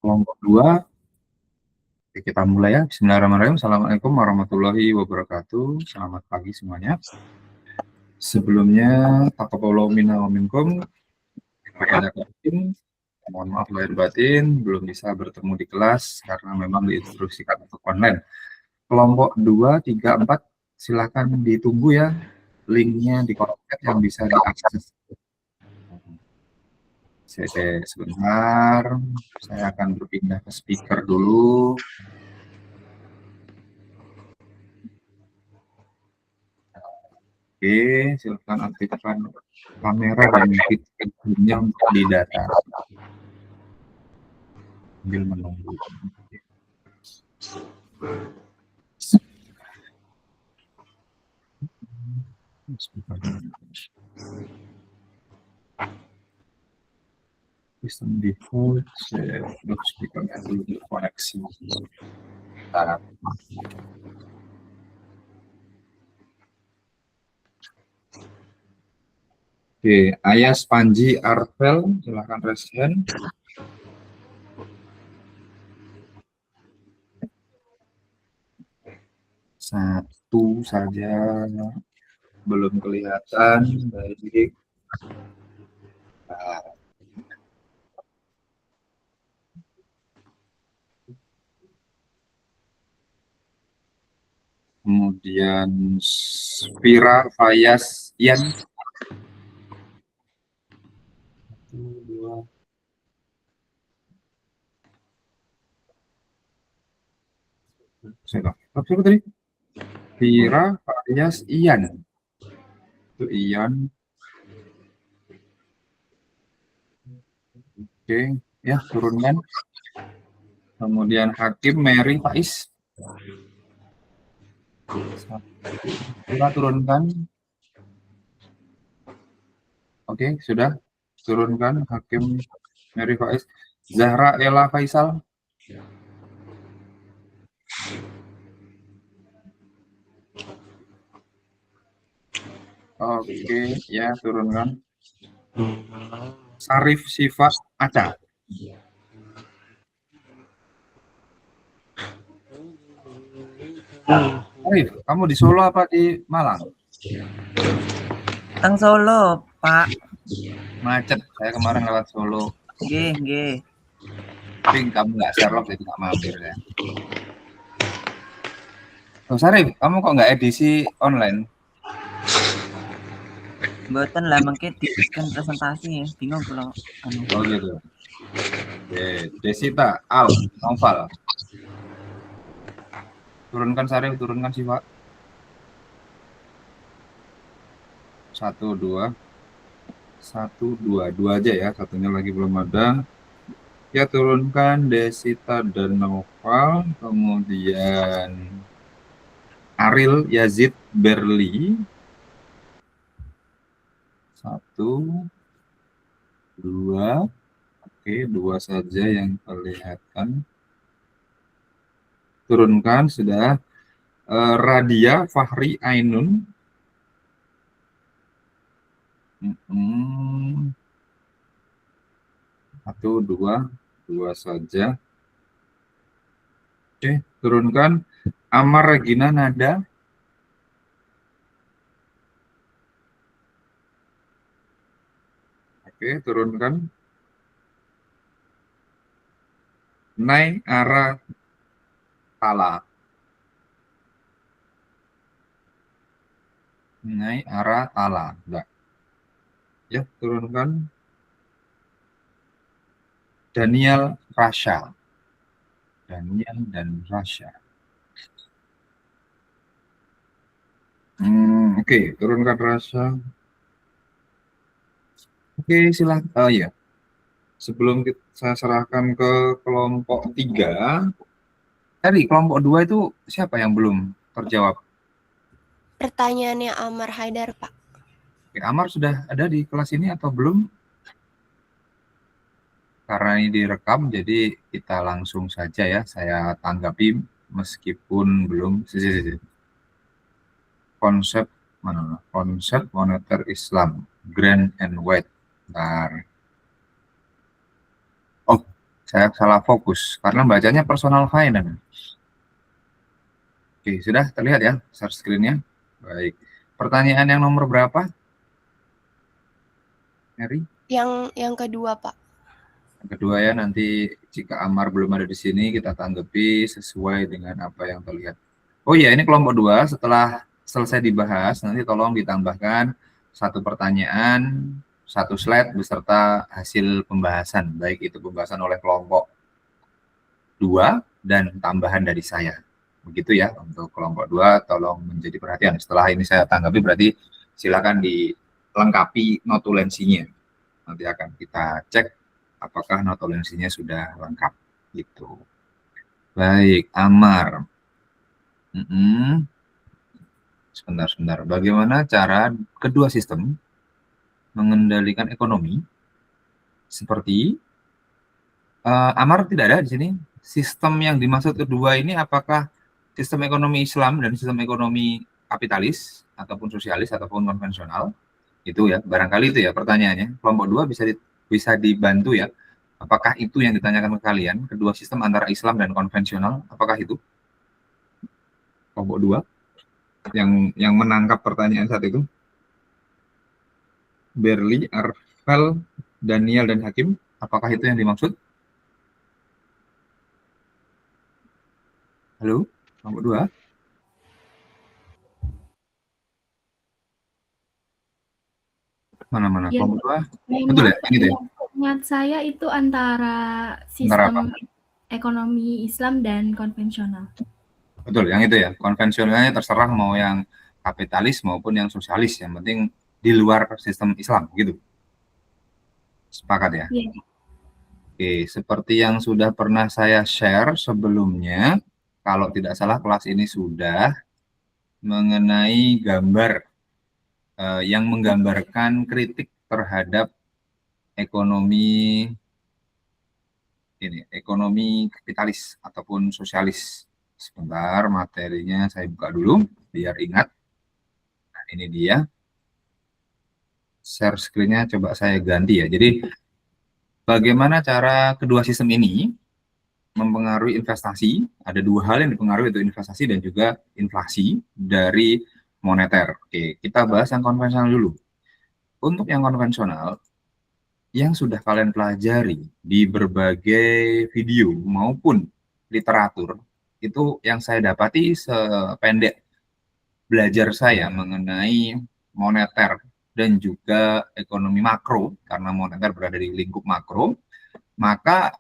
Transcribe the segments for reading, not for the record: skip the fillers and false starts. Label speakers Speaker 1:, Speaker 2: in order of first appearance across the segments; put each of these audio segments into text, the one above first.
Speaker 1: Kelompok 2, kita mulai ya. Bismillahirrahmanirrahim. Assalamualaikum warahmatullahi wabarakatuh. Selamat pagi semuanya. Sebelumnya, taqabbalallahu minna wa minkum. Mohon maaf lahir batin, belum bisa bertemu di kelas karena memang diinstruksikan untuk online. Kelompok 2, 3, 4, silakan ditunggu ya. Linknya di kolom chat yang bisa diakses. Sebentar, saya akan berpindah ke speaker dulu. Oke, silakan aktifkan kamera dan fiturnya untuk di data. Sambil menunggu. Sistem default, speakernya dulu koneksi. Oke, Ayas Panji Arvel, silakan raise hand. Satu saja belum kelihatan. Baik. Kemudian Spira Fayas Ian. 1, 2. Siapa tadi? Spira Fayas Ian. Itu Ian. Oke, ya turunkan. Kemudian Hakim Mary Faiz. Kita turunkan. Oke, sudah turunkan Hakim Mary Faiz. Zahra Ella Faisal. Oke, ya turunkan. Sarif Sifat Aca. Sarif, kamu di Solo apa di Malang?
Speaker 2: Tang Solo, Pak.
Speaker 1: Macet, saya kemarin lewat Solo.
Speaker 2: Nggih.
Speaker 1: Tapi kamu nggak Sherlock jadi nggak mampir ya. Oh, Sarif, kamu kok nggak edisi online?
Speaker 2: Mboten lah mengke dibikin presentasi ya, bingung kalau
Speaker 1: Oh gitu. Oke, Desita, Al, Noval. Turunkan Sarif, turunkan Siva. 1, 2. 1, 2. 2 aja ya, satunya lagi belum ada. Ya turunkan Desita dan Noval, kemudian Aril Yazid Berli. 1, 2. Oke, 2 saja yang kelihatan. Turunkan sudah. Radia Fahri Ainun. 1, 2. 2 saja. Oke, turunkan. Amar Regina Nada. Oke, turunkan. Nai Ara Tala. Nai Ara Tala. Enggak. Ya, turunkan. Daniel Rasha. Daniel dan Rasha. Oke, turunkan Rasha. Oke, silakan. Oh ya. Sebelum saya serahkan ke kelompok 3, tadi kelompok 2 itu siapa yang belum terjawab?
Speaker 3: Pertanyaannya Amar Haidar, Pak.
Speaker 1: Oke, Amar sudah ada di kelas ini atau belum? Karena ini direkam, jadi kita langsung saja ya, saya tanggapi meskipun belum. Konsep mana? Konsep moneter Islam, Grand and White. Bentar. Oh, Saya salah fokus karena bacanya personal finance. Oke, sudah terlihat ya share screen-nya? Baik. Pertanyaan yang nomor berapa? Mary?
Speaker 3: Yang kedua, Pak.
Speaker 1: Yang kedua ya, nanti jika Amar belum ada di sini, kita tanggapi sesuai dengan apa yang terlihat. Oh iya, ini kelompok 2, setelah selesai dibahas, nanti tolong ditambahkan satu pertanyaan, satu slide beserta hasil pembahasan, baik itu pembahasan oleh kelompok 2 dan tambahan dari saya. Begitu ya, untuk kelompok 2 tolong menjadi perhatian. Setelah ini saya tanggapi, berarti silakan dilengkapi notulensinya. Nanti akan kita cek apakah notulensinya sudah lengkap. Gitu. Baik, Amar. Sebentar. Bagaimana cara kedua sistem mengendalikan ekonomi? Seperti Amar tidak ada di sini. Sistem yang dimaksud kedua ini apakah sistem ekonomi Islam dan sistem ekonomi kapitalis ataupun sosialis ataupun konvensional? Itu ya, barangkali itu ya pertanyaannya. Kelompok 2 bisa dibantu ya. Apakah itu yang ditanyakan ke kalian? Kedua sistem antara Islam dan konvensional, apakah itu? Kelompok 2 yang menangkap pertanyaan saat itu. Berli, Arvel, Daniel, dan Hakim, apakah itu yang dimaksud? Halo, kelompok 2? Mana?
Speaker 4: Ya,
Speaker 1: kelompok 2? Betul ya? Yang gitu ya?
Speaker 4: Ingat saya itu antara sistem ekonomi Islam dan konvensional.
Speaker 1: Betul, yang itu ya. Konvensionalnya terserah mau yang kapitalis maupun yang sosialis. Yang penting di luar sistem Islam, gitu. Sepakat ya?
Speaker 4: Iya.
Speaker 1: Oke, seperti yang sudah pernah saya share sebelumnya, kalau tidak salah kelas ini sudah mengenai gambar yang menggambarkan kritik terhadap ekonomi kapitalis ataupun sosialis. Sebentar, materinya saya buka dulu biar ingat. Nah, ini dia. Share screen-nya coba saya ganti ya. Jadi bagaimana cara kedua sistem ini mempengaruhi investasi? Ada dua hal yang dipengaruhi, yaitu investasi dan juga inflasi dari moneter. Oke, kita bahas yang konvensional dulu. Untuk yang konvensional, yang sudah kalian pelajari di berbagai video maupun literatur, itu yang saya dapati sependek belajar saya mengenai moneter dan juga ekonomi makro, karena moneter berada di lingkup makro, maka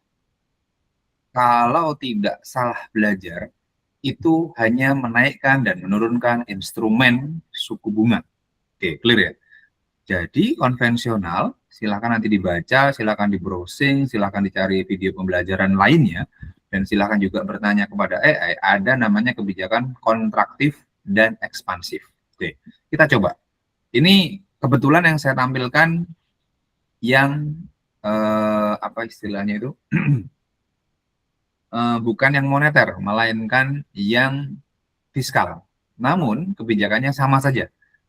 Speaker 1: kalau tidak salah belajar, itu hanya menaikkan dan menurunkan instrumen suku bunga. Oke, clear ya? Jadi konvensional, silakan nanti dibaca, silakan di browsing, silakan dicari video pembelajaran lainnya, dan silakan juga bertanya kepada AI, ada namanya kebijakan kontraktif dan ekspansif. Oke, kita coba. Ini kebetulan yang saya tampilkan yang apa istilahnya itu bukan yang moneter, melainkan yang fiskal. Namun kebijakannya sama saja.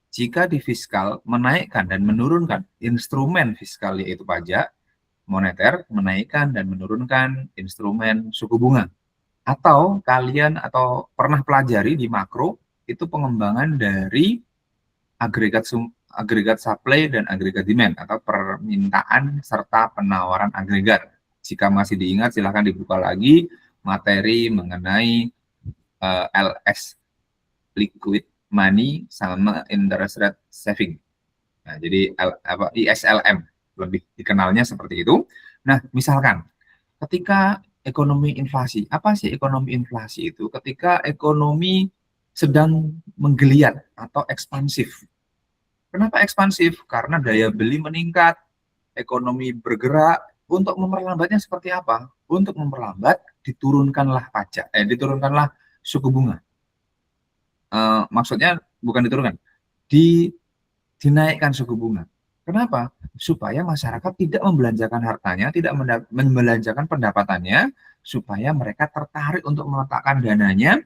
Speaker 1: Jika di fiskal menaikkan dan menurunkan instrumen fiskal yaitu pajak, moneter menaikkan dan menurunkan instrumen suku bunga. Atau kalian pernah pelajari di makro itu pengembangan dari agregat supply dan agregat demand atau permintaan serta penawaran agregat. Jika masih diingat silahkan dibuka lagi materi mengenai LS liquid money sama interest rate saving. Nah, jadi ISLM lebih dikenalnya seperti itu. Nah, misalkan ketika ekonomi inflasi, apa sih ekonomi inflasi itu? Ketika ekonomi sedang menggeliat atau ekspansif. Kenapa ekspansif? Karena daya beli meningkat, ekonomi bergerak. Untuk memperlambatnya seperti apa? Untuk memperlambat diturunkanlah diturunkanlah suku bunga. Maksudnya bukan diturunkan, dinaikkan suku bunga. Kenapa? Supaya masyarakat tidak membelanjakan hartanya, tidak membelanjakan pendapatannya, supaya mereka tertarik untuk meletakkan dananya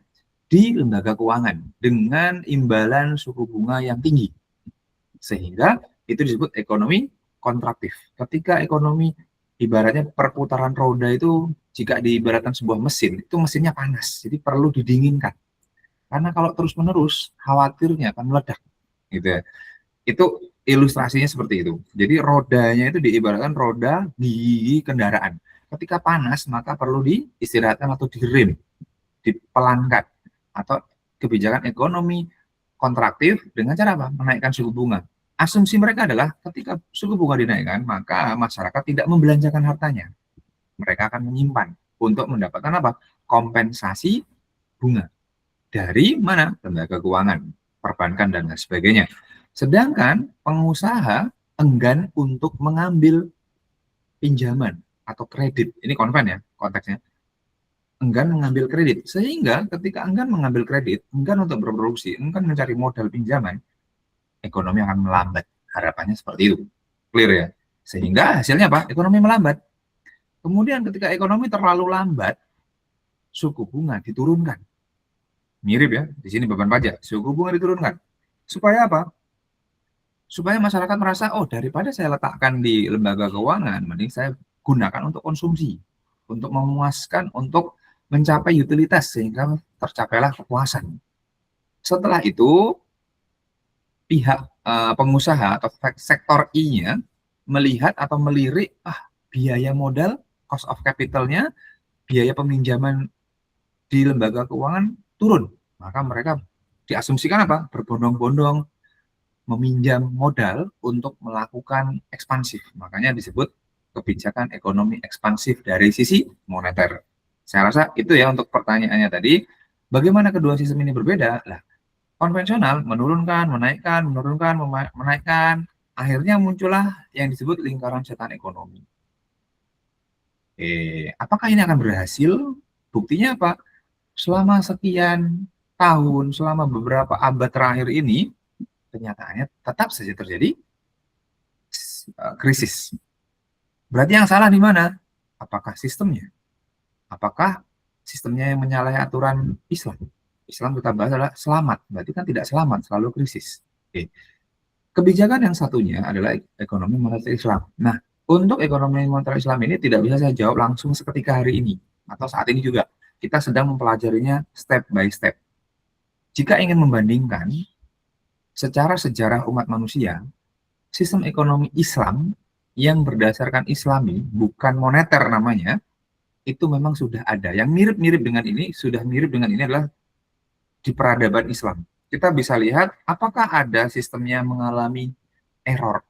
Speaker 1: di lembaga keuangan dengan imbalan suku bunga yang tinggi. Sehingga itu disebut ekonomi kontraktif. Ketika ekonomi ibaratnya perputaran roda itu jika diibaratkan sebuah mesin, itu mesinnya panas, jadi perlu didinginkan. Karena kalau terus-menerus, khawatirnya akan meledak, gitu ya. Itu ilustrasinya seperti itu. Jadi rodanya itu diibaratkan roda di kendaraan. Ketika panas, maka perlu diistirahatkan atau direm, dipelankan. Atau kebijakan ekonomi kontraktif dengan cara apa? Menaikkan suku bunga. Asumsi mereka adalah ketika suku bunga dinaikkan, maka masyarakat tidak membelanjakan hartanya. Mereka akan menyimpan untuk mendapatkan apa? Kompensasi bunga. Dari mana? Lembaga keuangan, perbankan, dan lain sebagainya. Sedangkan pengusaha enggan untuk mengambil pinjaman atau kredit. Ini konven ya konteksnya. Enggan mengambil kredit. Sehingga ketika enggan mengambil kredit, enggan untuk berproduksi, enggan mencari modal pinjaman, ekonomi akan melambat. Harapannya seperti itu. Clear ya? Sehingga hasilnya apa? Ekonomi melambat. Kemudian ketika ekonomi terlalu lambat, suku bunga diturunkan. Mirip ya, di sini beban pajak, suku bunga diturunkan. Supaya apa? Supaya masyarakat merasa, oh daripada saya letakkan di lembaga keuangan, mending saya gunakan untuk konsumsi, untuk memuaskan, untuk mencapai utilitas, sehingga tercapailah kepuasan. Setelah itu, pihak pengusaha atau sektor I-nya melihat atau melirik, biaya modal, cost of capital-nya, biaya peminjaman di lembaga keuangan turun. Maka mereka diasumsikan apa? Berbondong-bondong meminjam modal untuk melakukan ekspansif. Makanya disebut kebijakan ekonomi ekspansif dari sisi moneter. Saya rasa itu ya untuk pertanyaannya tadi. Bagaimana kedua sistem ini berbeda? Lah, konvensional menurunkan, menaikkan, menurunkan, menaikkan. Akhirnya muncullah yang disebut lingkaran setan ekonomi. Apakah ini akan berhasil? Buktinya apa? Selama sekian tahun, selama beberapa abad terakhir ini, kenyataannya tetap saja terjadi krisis. Berarti yang salah di mana? Apakah sistemnya? Apakah sistemnya yang menyalahi aturan Islam? Islam kita bahas adalah selamat. Berarti kan tidak selamat, selalu krisis. Kebijakan yang satunya adalah ekonomi moneter Islam. Nah, untuk ekonomi moneter Islam ini tidak bisa saya jawab langsung seketika hari ini atau saat ini juga. Kita sedang mempelajarinya step by step. Jika ingin membandingkan secara sejarah umat manusia, sistem ekonomi Islam yang berdasarkan Islami, bukan moneter namanya, itu memang sudah ada. Yang mirip-mirip dengan ini, sudah mirip dengan ini adalah di peradaban Islam. Kita bisa lihat apakah ada sistemnya mengalami error.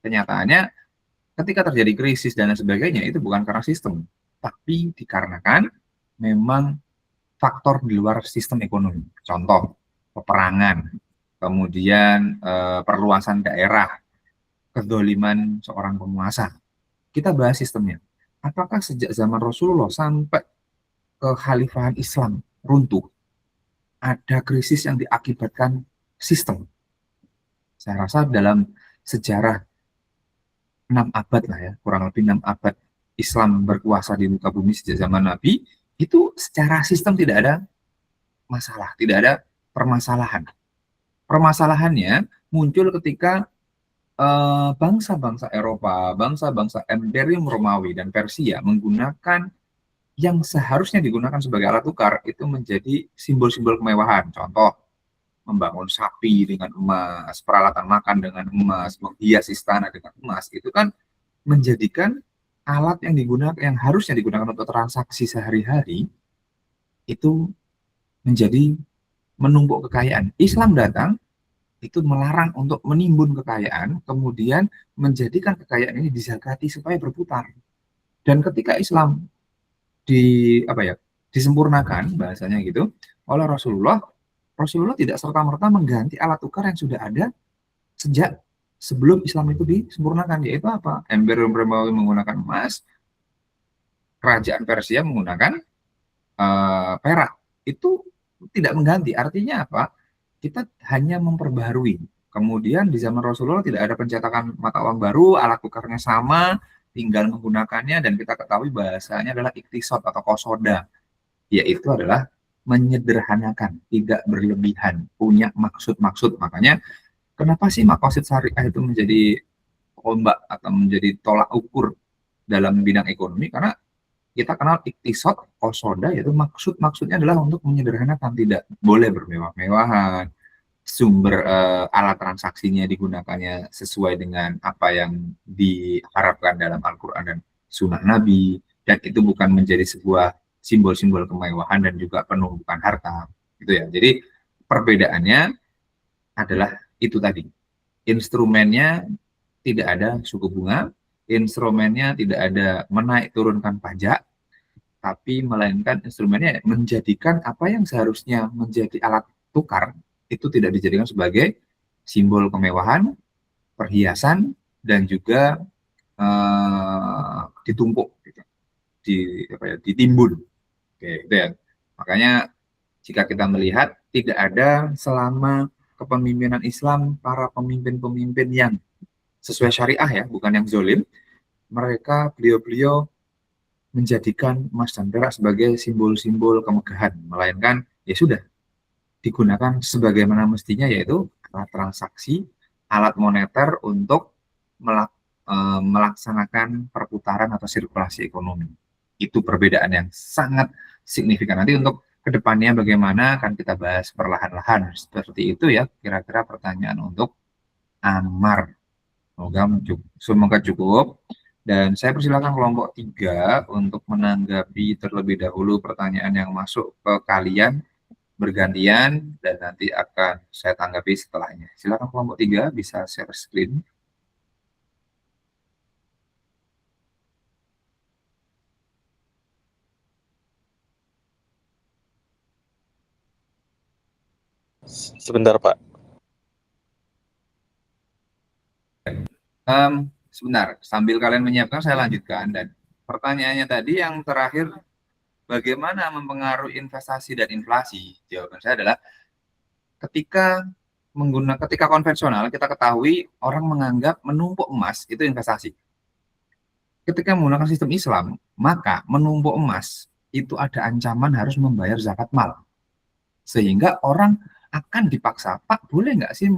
Speaker 1: Kenyataannya, ketika terjadi krisis dan sebagainya, itu bukan karena sistem, tapi dikarenakan memang faktor di luar sistem ekonomi. Contoh, peperangan, kemudian perluasan daerah, kedoliman seorang penguasa. Kita bahas sistemnya. Apakah sejak zaman Rasulullah sampai kekhalifahan Islam runtuh, ada krisis yang diakibatkan sistem? Saya rasa dalam sejarah 6 abad lah ya, kurang lebih 6 abad Islam berkuasa di muka bumi sejak zaman Nabi, itu secara sistem tidak ada masalah, tidak ada permasalahan. Permasalahannya muncul ketika bangsa-bangsa Eropa, bangsa-bangsa Imperium Romawi dan Persia menggunakan yang seharusnya digunakan sebagai alat tukar itu menjadi simbol-simbol kemewahan. Contoh, membangun sapi dengan emas, peralatan makan dengan emas, menghias istana dengan emas, itu kan menjadikan alat yang digunakan, yang harusnya digunakan untuk transaksi sehari-hari, itu menjadi menumpuk kekayaan. Islam datang, itu melarang untuk menimbun kekayaan, kemudian menjadikan kekayaan ini dizakati supaya berputar. Dan ketika Islam disempurnakan, bahasanya gitu, oleh Rasulullah tidak serta-merta mengganti alat tukar yang sudah ada sejak sebelum Islam itu disempurnakan, yaitu apa? Imperium Romawi menggunakan emas, kerajaan Persia menggunakan perak. Itu tidak mengganti. Artinya apa? Kita hanya memperbaharui. Kemudian di zaman Rasulullah tidak ada pencetakan mata uang baru, alat tukarnya sama, tinggal menggunakannya, dan kita ketahui bahasanya adalah iktisad atau kosoda, yaitu adalah menyederhanakan, tidak berlebihan, punya maksud-maksud. Makanya kenapa sih maqasid syariah itu menjadi tombak atau menjadi tolak ukur dalam bidang ekonomi, karena kita kenal iktisad, qosoda, yaitu maksudnya adalah untuk menyederhanakan, tidak boleh bermewah-mewahan, sumber alat transaksinya digunakannya sesuai dengan apa yang diharapkan dalam Al-Quran dan Sunnah Nabi, dan itu bukan menjadi sebuah simbol-simbol kemewahan dan juga penumpukan harta, gitu ya. Jadi perbedaannya adalah itu tadi, instrumennya tidak ada suku bunga, instrumennya tidak ada menaik turunkan pajak, tapi melainkan instrumennya menjadikan apa yang seharusnya menjadi alat tukar itu tidak dijadikan sebagai simbol kemewahan, perhiasan, dan juga ditumpuk, gitu, ditimbun. Oke, gitu ya. Makanya jika kita melihat tidak ada selama kepemimpinan Islam para pemimpin-pemimpin yang sesuai syariah ya, bukan yang zolim, beliau-beliau menjadikan emas dan perak sebagai simbol-simbol kemegahan, melainkan ya sudah digunakan sebagaimana mestinya, yaitu alat transaksi, alat moneter untuk melaksanakan perputaran atau sirkulasi ekonomi. Itu perbedaan yang sangat signifikan. Nanti untuk kedepannya bagaimana akan kita bahas perlahan-lahan. Seperti itu ya kira-kira pertanyaan untuk Amar. Semoga cukup. Dan saya persilakan kelompok 3 untuk menanggapi terlebih dahulu pertanyaan yang masuk ke kalian bergantian, dan nanti akan saya tanggapi setelahnya. Silakan kelompok 3 bisa share screen.
Speaker 5: Sebentar, Pak.
Speaker 1: Sebentar, sambil kalian menyiapkan saya lanjutkan. Dan pertanyaannya tadi yang terakhir, bagaimana mempengaruhi investasi dan inflasi? Jawaban saya adalah ketika konvensional, kita ketahui orang menganggap menumpuk emas itu investasi. Ketika menggunakan sistem Islam, maka menumpuk emas itu ada ancaman harus membayar zakat mal. Sehingga orang akan dipaksa, Pak, boleh nggak sih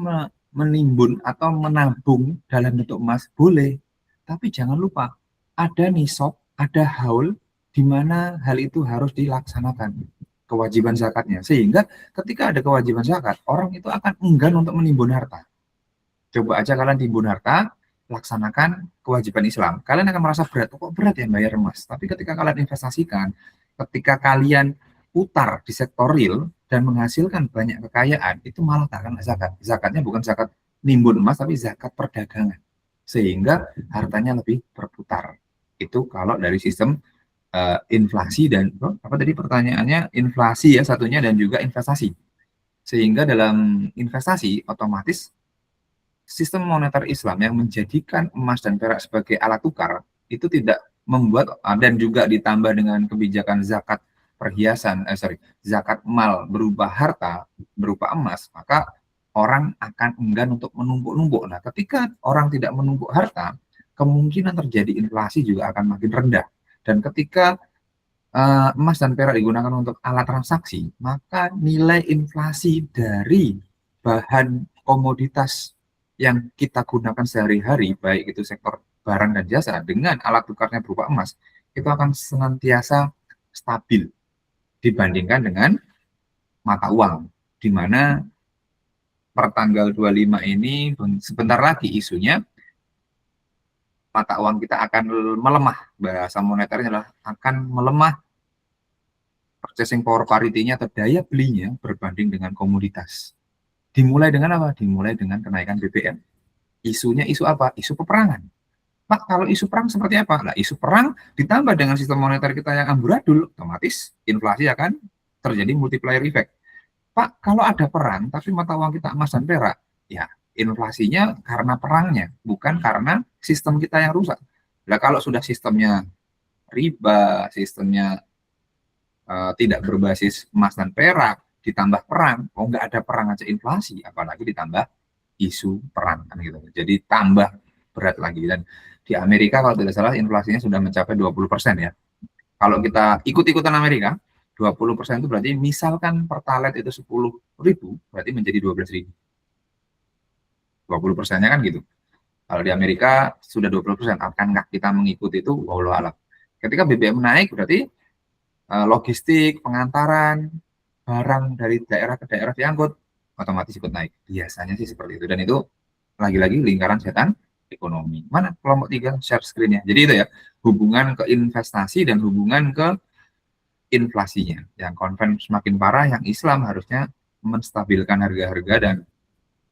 Speaker 1: menimbun atau menabung dalam bentuk emas? Boleh, tapi jangan lupa ada nisab, ada haul, di mana hal itu harus dilaksanakan, kewajiban zakatnya. Sehingga ketika ada kewajiban zakat, orang itu akan enggan untuk menimbun harta. Coba aja kalian timbun harta, laksanakan kewajiban Islam. Kalian akan merasa berat, kok berat ya bayar emas. Tapi ketika kalian investasikan, ketika kalian putar di sektor real dan menghasilkan banyak kekayaan, itu malah tak akan zakat. Zakatnya bukan zakat nimbun emas, tapi zakat perdagangan. Sehingga hartanya lebih berputar. Itu kalau dari sistem inflasi dan apa tadi pertanyaannya, inflasi ya satunya, dan juga investasi. Sehingga dalam investasi otomatis sistem moneter Islam yang menjadikan emas dan perak sebagai alat tukar itu tidak membuat, dan juga ditambah dengan kebijakan zakat perhiasan, zakat mal berupa harta, berupa emas, maka orang akan enggan untuk menumpuk-numpuk. Nah, ketika orang tidak menumpuk harta, kemungkinan terjadi inflasi juga akan makin rendah. Dan ketika emas dan perak digunakan untuk alat transaksi, maka nilai inflasi dari bahan komoditas yang kita gunakan sehari-hari, baik itu sektor barang dan jasa, dengan alat tukarnya berupa emas, itu akan senantiasa stabil dibandingkan dengan mata uang, di mana per tanggal 25 ini sebentar lagi isunya mata uang kita akan melemah. Bahasa moneternya adalah akan melemah, purchasing power parity-nya atau daya belinya berbanding dengan komoditas. Dimulai dengan apa? Dimulai dengan kenaikan BBM. Isunya isu apa? Isu peperangan. Pak, kalau isu perang seperti apa? Nah, isu perang ditambah dengan sistem moneter kita yang amburadul, otomatis inflasi akan terjadi multiplier effect. Pak, kalau ada perang tapi mata uang kita emas dan perak, ya inflasinya karena perangnya, bukan karena sistem kita yang rusak. Nah, kalau sudah sistemnya riba, sistemnya tidak berbasis emas dan perak, ditambah perang, nggak ada perang aja inflasi, apalagi ditambah isu perang, kan gitu. Jadi tambah berat lagi. Dan di Amerika kalau tidak salah inflasinya sudah mencapai 20% ya. Kalau kita ikut-ikutan Amerika, 20% itu berarti misalkan pertalite itu 10.000, berarti menjadi 12.000. 20%-nya kan gitu. Kalau di Amerika sudah 20%, akankah kita mengikuti itu? Wallahu a'lam. Ketika BBM naik berarti logistik, pengantaran, barang dari daerah ke daerah diangkut, otomatis ikut naik. Biasanya sih seperti itu. Dan itu lagi-lagi lingkaran setan ekonomi. Mana kelompok 3 share screen-nya? Jadi itu ya, hubungan ke investasi dan hubungan ke inflasinya. Yang konven semakin parah, yang Islam harusnya menstabilkan harga-harga dan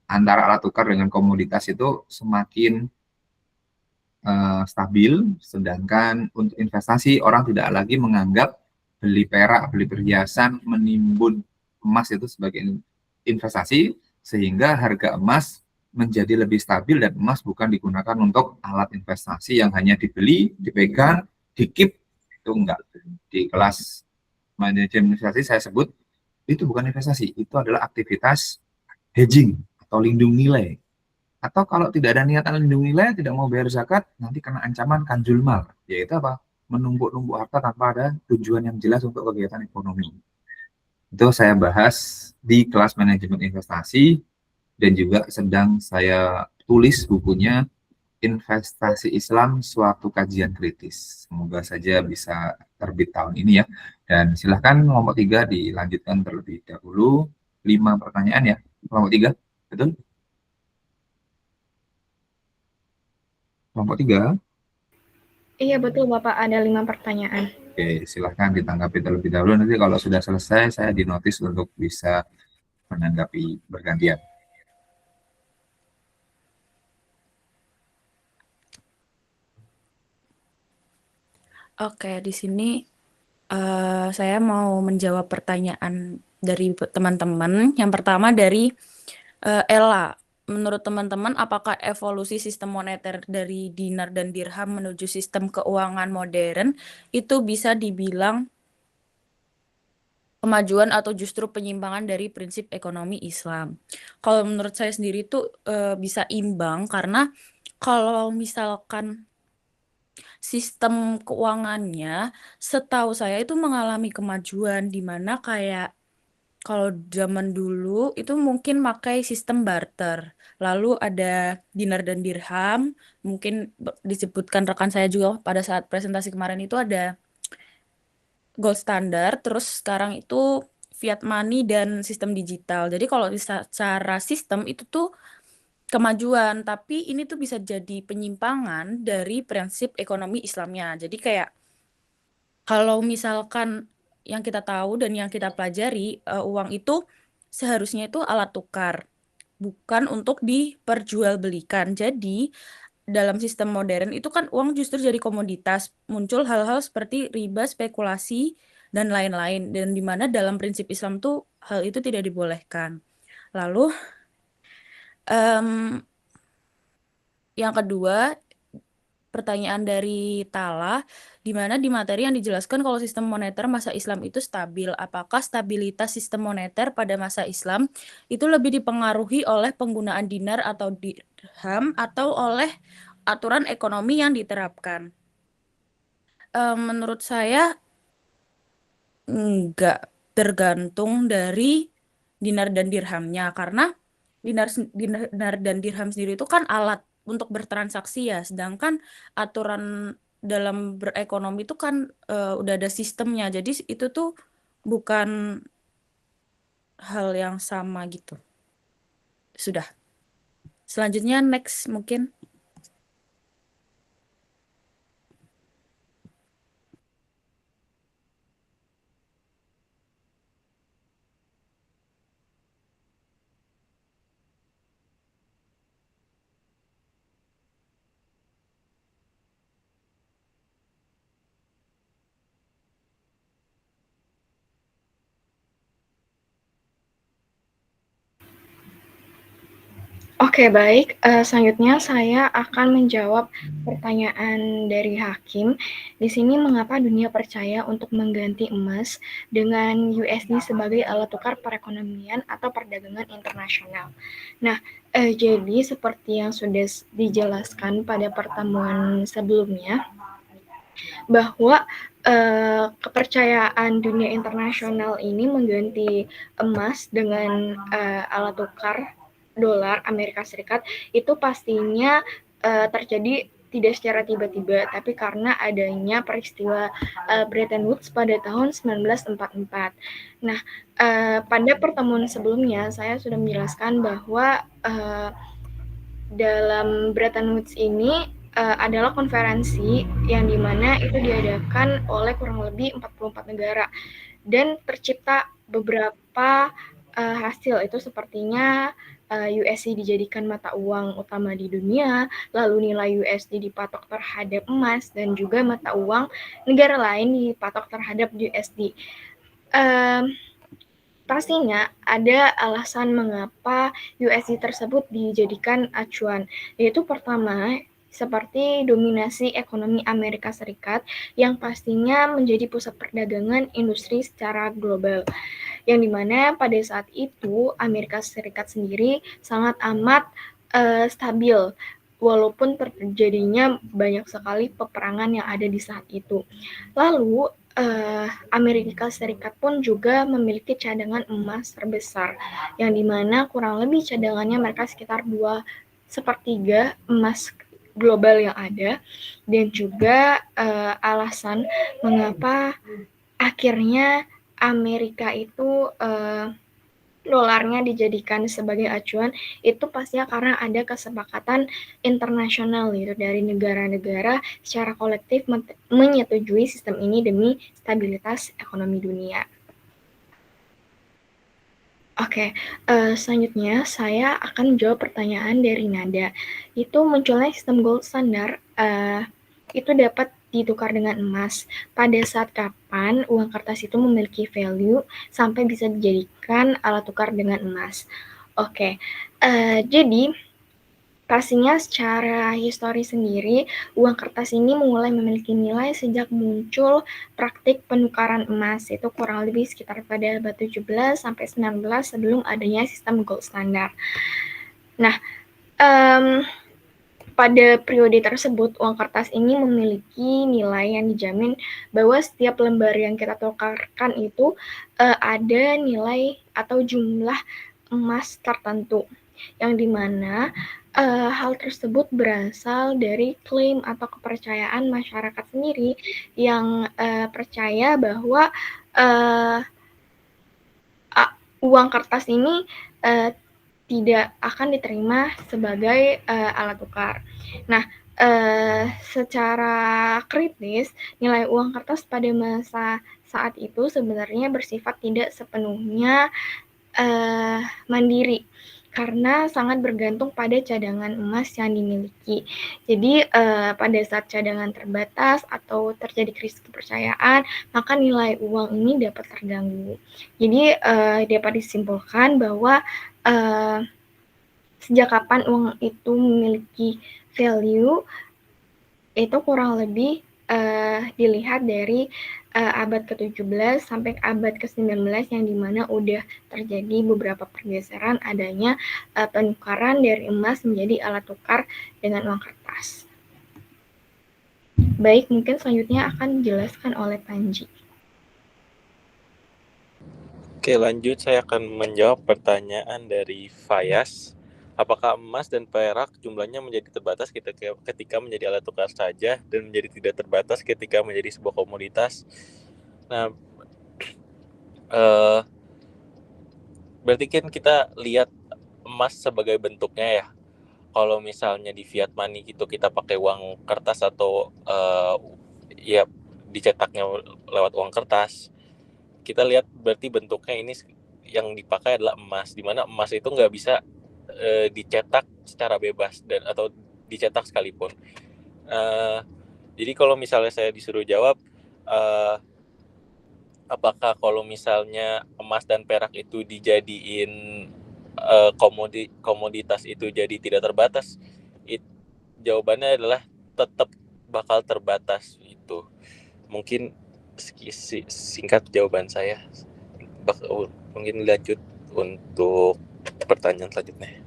Speaker 1: antara alat tukar dengan komoditas itu semakin stabil, sedangkan untuk investasi orang tidak lagi menganggap beli perak, beli perhiasan, menimbun emas itu sebagai investasi, sehingga harga emas menjadi lebih stabil dan emas bukan digunakan untuk alat investasi yang hanya dibeli, dipegang, dikip, itu enggak. Di kelas manajemen investasi saya sebut itu bukan investasi, itu adalah aktivitas hedging atau lindung nilai. Atau kalau tidak ada niatan lindung nilai, tidak mau bayar zakat, nanti kena ancaman kanjul mal, yaitu apa? Menumpuk-numpuk harta tanpa ada tujuan yang jelas untuk kegiatan ekonomi. Itu saya bahas di kelas manajemen investasi dan juga sedang saya tulis bukunya Investasi Islam Suatu Kajian Kritis. Semoga saja bisa terbit tahun ini ya. Dan silahkan kelompok 3 dilanjutkan terlebih dahulu. 5 pertanyaan ya, kelompok 3, betul? Kelompok 3.
Speaker 6: Iya betul Bapak, ada 5 pertanyaan.
Speaker 1: Oke, silahkan ditanggapi terlebih dahulu. Nanti kalau sudah selesai, saya dinotis untuk bisa menanggapi bergantian.
Speaker 7: Oke, di sini saya mau menjawab pertanyaan dari teman-teman. Yang pertama dari Ella. Menurut teman-teman, apakah evolusi sistem moneter dari dinar dan dirham menuju sistem keuangan modern itu bisa dibilang kemajuan atau justru penyimpangan dari prinsip ekonomi Islam? Kalau menurut saya sendiri itu bisa imbang, karena kalau misalkan sistem keuangannya setahu saya itu mengalami kemajuan, di mana kayak kalau zaman dulu itu mungkin pakai sistem barter. Lalu ada dinar dan dirham, mungkin disebutkan rekan saya juga pada saat presentasi kemarin itu ada gold standard, terus sekarang itu fiat money dan sistem digital. Jadi kalau secara sistem itu tuh kemajuan, tapi ini tuh bisa jadi penyimpangan dari prinsip ekonomi Islamnya. Jadi kayak kalau misalkan yang kita tahu dan yang kita pelajari, uang itu seharusnya itu alat tukar, bukan untuk diperjualbelikan. Jadi dalam sistem modern itu kan uang justru jadi komoditas, muncul hal-hal seperti riba, spekulasi, dan lain-lain. Dan di mana dalam prinsip Islam tuh hal itu tidak dibolehkan. Lalu yang kedua, pertanyaan dari Tala, di mana di materi yang dijelaskan kalau sistem moneter masa Islam itu stabil. Apakah stabilitas sistem moneter pada masa Islam itu lebih dipengaruhi oleh penggunaan dinar atau dirham atau oleh aturan ekonomi yang diterapkan? Menurut saya enggak, tergantung dari dinar dan dirhamnya, karena dinar dan dirham sendiri itu kan alat untuk bertransaksi ya, sedangkan aturan dalam berekonomi itu kan udah ada sistemnya, jadi itu tuh bukan hal yang sama gitu. Sudah. Selanjutnya next mungkin.
Speaker 6: Oke, baik. Selanjutnya saya akan menjawab pertanyaan dari Hakim. Di sini mengapa dunia percaya untuk mengganti emas dengan USD sebagai alat tukar perekonomian atau perdagangan internasional. Nah, jadi seperti yang sudah dijelaskan pada pertemuan sebelumnya, bahwa kepercayaan dunia internasional ini mengganti emas dengan alat tukar dolar Amerika Serikat itu pastinya terjadi tidak secara tiba-tiba, tapi karena adanya peristiwa Bretton Woods pada tahun 1944. Nah, pada pertemuan sebelumnya saya sudah menjelaskan bahwa dalam Bretton Woods ini adalah konferensi yang dimana itu diadakan oleh kurang lebih 44 negara dan tercipta beberapa hasil itu sepertinya USD dijadikan mata uang utama di dunia, lalu nilai USD dipatok terhadap emas dan juga mata uang negara lain dipatok terhadap USD. Pastinya ada alasan mengapa USD tersebut dijadikan acuan, yaitu pertama, seperti dominasi ekonomi Amerika Serikat yang pastinya menjadi pusat perdagangan industri secara global, yang dimana pada saat itu Amerika Serikat sendiri sangat amat stabil, walaupun terjadinya banyak sekali peperangan yang ada di saat itu. Lalu Amerika Serikat pun juga memiliki cadangan emas terbesar, yang dimana kurang lebih cadangannya mereka sekitar 2/3 emas global yang ada, dan juga alasan mengapa akhirnya Amerika itu dolarnya dijadikan sebagai acuan itu pastinya karena ada kesepakatan internasional gitu dari negara-negara secara kolektif menyetujui sistem ini demi stabilitas ekonomi dunia. Oke, selanjutnya saya akan menjawab pertanyaan dari Nada. Itu munculnya sistem gold standar itu dapat ditukar dengan emas. Pada saat kapan uang kertas itu memiliki value sampai bisa dijadikan alat tukar dengan emas? Oke, jadi pastinya secara histori sendiri, uang kertas ini mulai memiliki nilai sejak muncul praktik penukaran emas, itu kurang lebih sekitar pada abad 17 sampai 19 sebelum adanya sistem gold standar. Nah, pada periode tersebut, uang kertas ini memiliki nilai yang dijamin bahwa setiap lembar yang kita tukarkan itu ada nilai atau jumlah emas tertentu, yang dimana hal tersebut berasal dari klaim atau kepercayaan masyarakat sendiri yang percaya bahwa uang kertas ini tidak akan diterima sebagai alat tukar. Nah, secara kritis, nilai uang kertas pada masa saat itu sebenarnya bersifat tidak sepenuhnya mandiri, karena sangat bergantung pada cadangan emas yang dimiliki. Jadi, pada saat cadangan terbatas atau terjadi krisis kepercayaan, maka nilai uang ini dapat terganggu. Jadi, dapat disimpulkan bahwa sejak kapan uang itu memiliki value itu kurang lebih dilihat dari abad ke-17 sampai abad ke-19 yang dimana udah terjadi beberapa pergeseran adanya penukaran dari emas menjadi alat tukar dengan uang kertas. Baik, mungkin selanjutnya akan dijelaskan oleh Panji.
Speaker 5: Oke, lanjut saya akan menjawab pertanyaan dari Fayas. Apakah emas dan perak jumlahnya menjadi terbatas ketika menjadi alat tukar saja dan menjadi tidak terbatas ketika menjadi sebuah komoditas? Nah, berarti kan kita lihat emas sebagai bentuknya ya. Kalau misalnya di fiat money gitu kita pakai uang kertas atau ya dicetaknya lewat uang kertas, kita lihat berarti bentuknya ini yang dipakai adalah emas, di mana emas itu nggak bisa dicetak secara bebas dan atau dicetak sekalipun. Jadi kalau misalnya saya disuruh jawab, apakah kalau misalnya emas dan perak itu dijadiin komoditas itu jadi tidak terbatas, jawabannya adalah tetap bakal terbatas itu. Mungkin singkat jawaban saya. Mungkin lanjut untuk pertanyaan selanjutnya.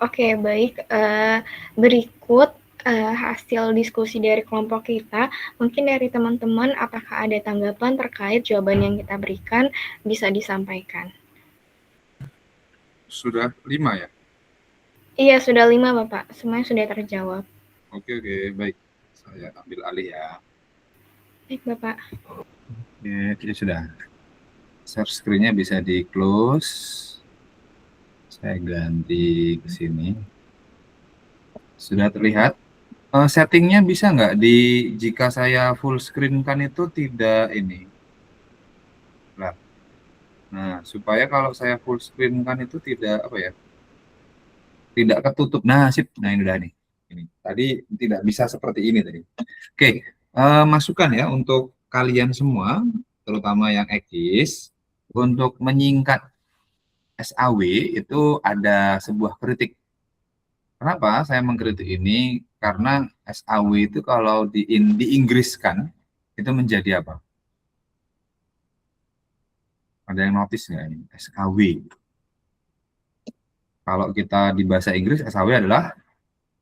Speaker 6: Oke, baik. Berikut hasil diskusi dari kelompok kita. Mungkin dari teman-teman apakah ada tanggapan terkait jawaban yang kita berikan bisa disampaikan.
Speaker 1: sudah 5 ya?
Speaker 6: Iya, sudah 5 Bapak. Semuanya sudah terjawab.
Speaker 1: Oke, baik. Saya ambil alih ya.
Speaker 6: Baik Bapak.
Speaker 1: Oke, jadi sudah. Share screen-nya bisa di-close. Saya ganti ke sini. Sudah terlihat? Settingnya bisa nggak jika saya full screen kan itu tidak ini. Nah, supaya kalau saya full screen kan itu tidak apa ya? Tidak ketutup. Nah, sip. Nah, ini udah nih. Ini. Tadi tidak bisa seperti ini tadi. Oke, masukan ya untuk kalian semua, terutama yang ekis, untuk menyingkat SAW itu ada sebuah kritik. Kenapa saya mengkritik ini? Karena SAW itu kalau diinggriskan itu menjadi apa? Ada yang notice nggak ini? SAW. Kalau kita di bahasa Inggris, SAW adalah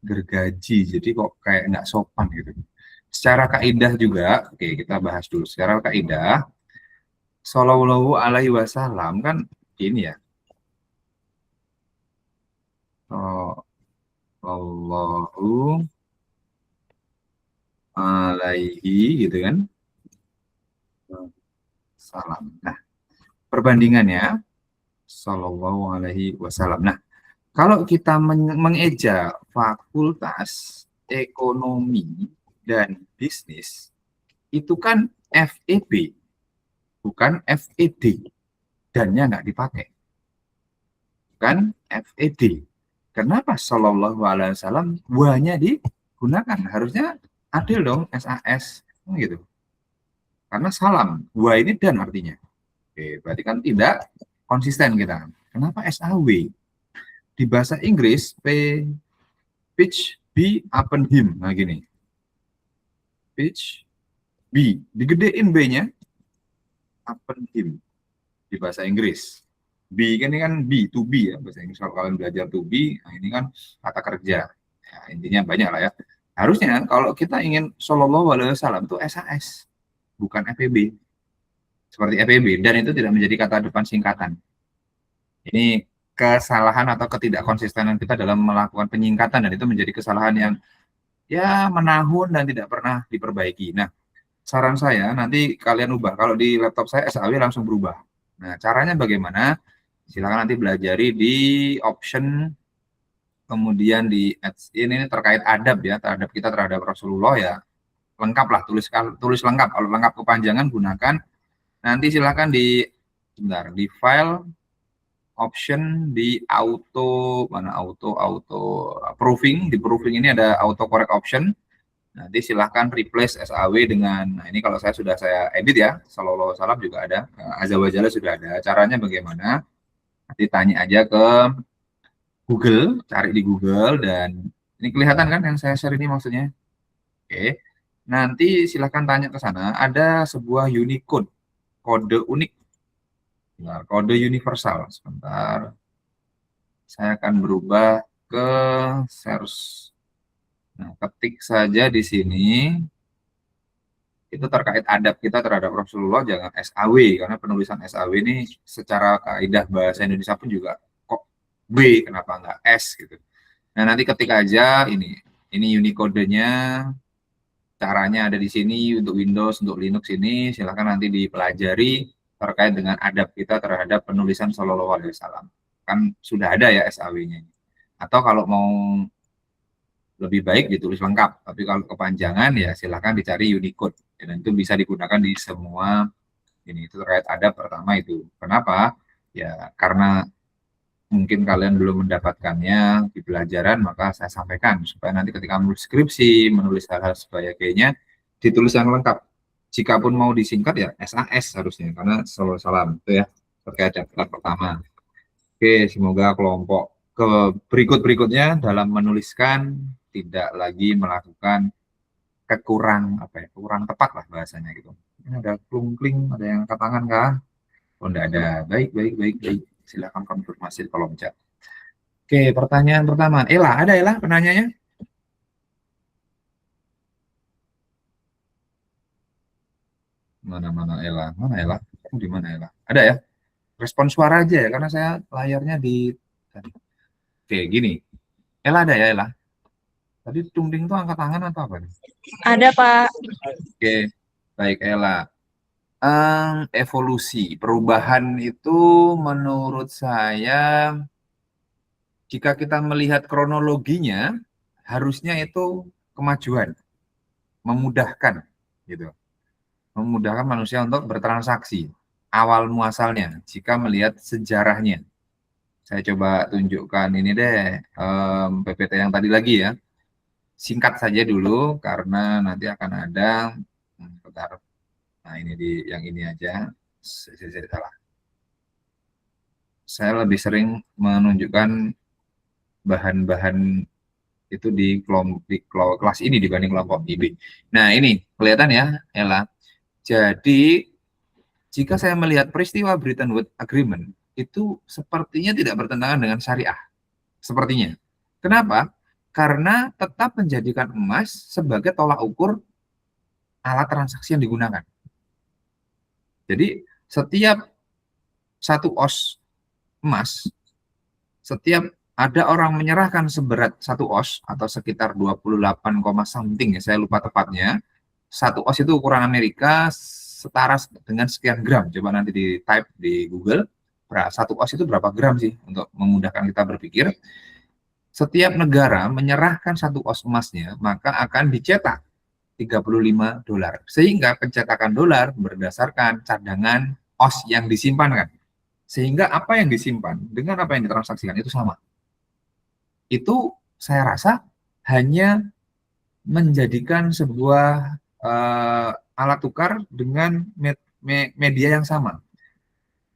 Speaker 1: gergaji. Jadi kok kayak nggak sopan gitu. Secara kaidah juga, oke kita bahas dulu. Secara kaidah, Shallallahu alaihi wasallam kan ini ya. Shallallahu alaihi gitu kan. Salam. Nah, perbandingannya Shallallahu alaihi wasallam. Nah, kalau kita mengeja fakultas ekonomi dan bisnis, itu kan FEB, bukan FED. Dan-nya nggak dipakai. Bukan FED. Kenapa Shallallahu alaihi wasallam wa-nya digunakan? Harusnya adil dong, SAS. Gitu. Karena salam, wa ini dan artinya. Oke, berarti kan tidak konsisten kita. Kenapa SAW? Di bahasa Inggris, pitch B upon him. Nah gini. Pitch B. Digedein B-nya. Upon him. Di bahasa Inggris. B kan ini kan B, to be ya. Bahasa Inggris kalau kalian belajar to be, nah ini kan kata kerja. Ya, intinya banyak lah ya. Harusnya kalau kita ingin Shallallahu alaihi wasallam itu SAS. Bukan FEB. Seperti FEB. Dan itu tidak menjadi kata depan singkatan. Ini kesalahan atau ketidakkonsistenan kita dalam melakukan penyingkatan, dan itu menjadi kesalahan yang ya menahun dan tidak pernah diperbaiki. Nah, saran saya nanti kalian ubah. Kalau di laptop saya SAW langsung berubah. Nah, caranya bagaimana? Silakan nanti belajari di option, kemudian di ini terkait adab ya, terhadap kita terhadap Rasulullah ya. Lengkap lah, tulis lengkap. Kalau lengkap kepanjangan gunakan. Nanti silakan di file option di auto proofing. Di proofing ini ada auto correct option. Nanti silahkan replace SAW dengan, nah ini kalau sudah saya edit ya, Shallallahu alaihi wasallam juga ada, Azza wa Jalla sudah ada. Caranya bagaimana? Nanti tanya aja ke Google, cari di Google, dan ini kelihatan kan yang saya share ini maksudnya. Oke. Nanti silahkan tanya ke sana, ada sebuah Unicode, kode unik. Nah, kode universal. Sebentar. Saya akan berubah ke search. Nah, ketik saja di sini. Itu terkait adab kita terhadap Rasulullah, jangan SAW. Karena penulisan SAW ini secara kaidah bahasa Indonesia pun juga kok B, kenapa nggak S gitu. Nah, nanti ketik aja ini Unicode-nya. Caranya ada di sini untuk Windows, untuk Linux ini. Silahkan nanti dipelajari terkait dengan adab kita terhadap penulisan Shallallahu alaihi wasallam. Kan sudah ada ya SAW-nya. Atau kalau mau lebih baik ditulis lengkap, tapi kalau kepanjangan ya silahkan dicari Unicode. Dan itu bisa digunakan di semua ini. Itu terkait adab pertama itu. Kenapa? Ya karena mungkin kalian belum mendapatkannya di pelajaran, maka saya sampaikan supaya nanti ketika menulis skripsi, menulis hal-hal sebagainya ditulis yang lengkap. Jikapun mau disingkat ya SAS harusnya, karena Shallallahu alaihi wasallam itu ya terkait daftar pertama. Oke, semoga kelompok berikutnya dalam menuliskan tidak lagi melakukan kurang tepat lah bahasanya gitu. Ini ada klung-kling, ada yang angkat tangan kah? Oh, enggak ada. Baik. Silakan konfirmasi di kolom chat. Oke, pertanyaan pertama. Ada Ella penanyanya? Mana Ella? Di mana Ella? Ada ya? Respon suara aja ya, karena saya layarnya di tadi. Oke, gini. Ella ada ya, Ella? Tadi Tungting tuh angkat tangan atau apa nih?
Speaker 6: Ada, Pak.
Speaker 1: Oke, baik Ella. Evolusi, perubahan itu menurut saya, jika kita melihat kronologinya, harusnya itu kemajuan, memudahkan, gitu. Memudahkan manusia untuk bertransaksi. Awal muasalnya, jika melihat sejarahnya. Saya coba tunjukkan ini deh, PPT yang tadi lagi ya. Singkat saja dulu, karena nanti akan ada, bentar. Nah ini yang ini aja, salah. Saya lebih sering menunjukkan bahan-bahan itu di kelas ini dibanding kelompok IB. Nah ini kelihatan ya, Ella. Jadi jika saya melihat peristiwa Bretton Woods Agreement itu sepertinya tidak bertentangan dengan syariah. Sepertinya. Kenapa? Karena tetap menjadikan emas sebagai tolak ukur alat transaksi yang digunakan. Jadi setiap 1 oz emas, setiap ada orang menyerahkan seberat 1 oz atau sekitar 28, something ya, saya lupa tepatnya. 1 oz itu ukuran Amerika setara dengan sekian gram. Coba nanti di type di Google, 1 oz itu berapa gram sih, untuk memudahkan kita berpikir. Setiap negara menyerahkan 1 oz emasnya, maka akan dicetak $35. Sehingga pencetakan dolar berdasarkan cadangan oz yang disimpan kan. Sehingga apa yang disimpan dengan apa yang ditransaksikan itu sama. Itu saya rasa hanya menjadikan sebuah alat tukar dengan media yang sama.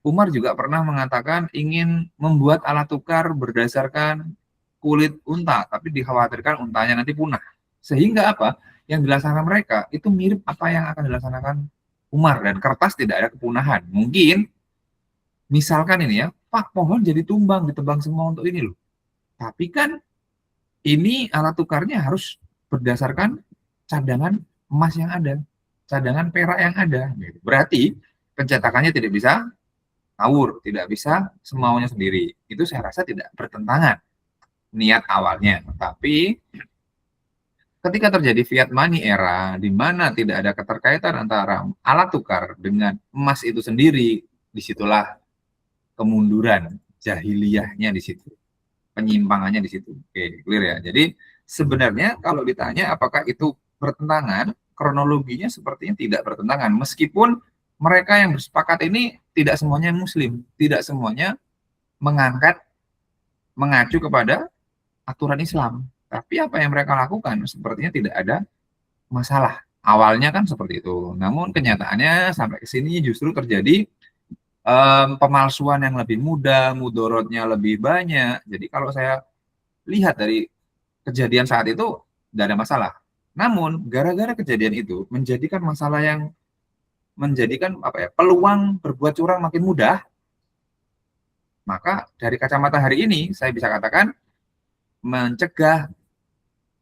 Speaker 1: Umar juga pernah mengatakan ingin membuat alat tukar berdasarkan kulit unta, tapi dikhawatirkan untanya nanti punah. Sehingga apa? Yang dilaksanakan mereka itu mirip apa yang akan dilaksanakan Umar, dan kertas tidak ada kepunahan. Mungkin misalkan ini ya, Pak, pohon jadi tumbang, ditebang semua untuk ini loh. Tapi kan ini alat tukarnya harus berdasarkan cadangan emas yang ada, cadangan perak yang ada. Berarti pencetakannya tidak bisa ngawur, tidak bisa semaunya sendiri. Itu saya rasa tidak bertentangan niat awalnya. Tapi ketika terjadi fiat money era, di mana tidak ada keterkaitan antara alat tukar dengan emas itu sendiri, disitulah kemunduran jahiliyahnya di situ, penyimpangannya di situ. Oke, clear ya. Jadi sebenarnya kalau ditanya apakah itu bertentangan, kronologinya sepertinya tidak bertentangan. Meskipun mereka yang bersepakat ini tidak semuanya Muslim, tidak semuanya mengacu kepada aturan Islam. Tapi apa yang mereka lakukan sepertinya tidak ada masalah. Awalnya kan seperti itu. Namun kenyataannya sampai ke sini justru terjadi pemalsuan yang lebih mudah, mudorotnya lebih banyak. Jadi kalau saya lihat dari kejadian saat itu tidak ada masalah. Namun gara-gara kejadian itu menjadikan masalah yang menjadikan peluang berbuat curang makin mudah. Maka dari kacamata hari ini saya bisa katakan mencegah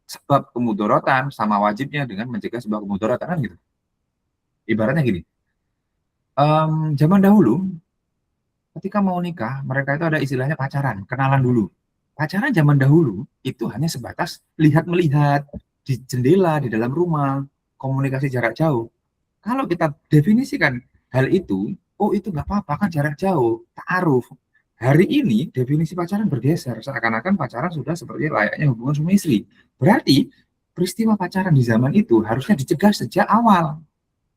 Speaker 1: sebab kemudorotan sama wajibnya dengan mencegah sebab kemudorotan, kan gitu. Ibaratnya gini, zaman dahulu ketika mau nikah mereka itu ada istilahnya pacaran, kenalan dulu. Pacaran zaman dahulu itu hanya sebatas lihat-melihat di jendela, di dalam rumah, komunikasi jarak jauh. Kalau kita definisikan hal itu, oh itu nggak apa-apa kan jarak jauh, ta'aruf. Hari ini definisi pacaran bergeser, seakan-akan pacaran sudah seperti layaknya hubungan suami istri. Berarti peristiwa pacaran di zaman itu harusnya dicegah sejak awal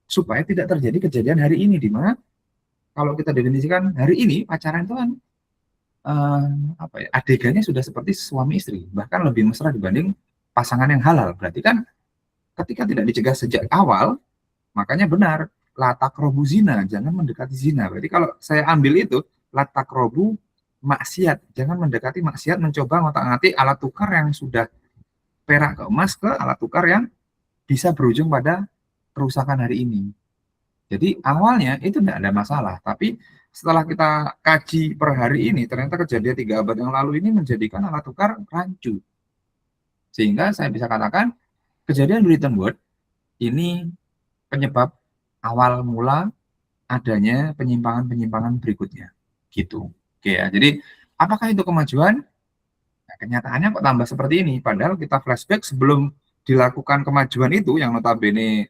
Speaker 1: supaya tidak terjadi kejadian hari ini, di mana kalau kita definisikan hari ini pacaran itu kan adegannya sudah seperti suami istri, bahkan lebih mesra dibanding pasangan yang halal. Berarti kan ketika tidak dicegah sejak awal, makanya benar la taqrabu zina, jangan mendekati zina. Berarti kalau saya ambil itu la taqrabu maksiat, jangan mendekati maksiat, mencoba ngotak-ngatik alat tukar yang sudah perak ke emas ke alat tukar yang bisa berujung pada kerusakan hari ini. Jadi awalnya itu tidak ada masalah, tapi setelah kita kaji per hari ini, ternyata kejadian 3 abad yang lalu ini menjadikan alat tukar rancu. Sehingga saya bisa katakan kejadian Bretton Woods ini penyebab awal mula adanya penyimpangan-penyimpangan berikutnya. Gitu. Oke ya. Jadi Apakah itu kemajuan? Nah, kenyataannya kok tambah seperti ini. Padahal kita flashback sebelum dilakukan kemajuan itu, yang notabene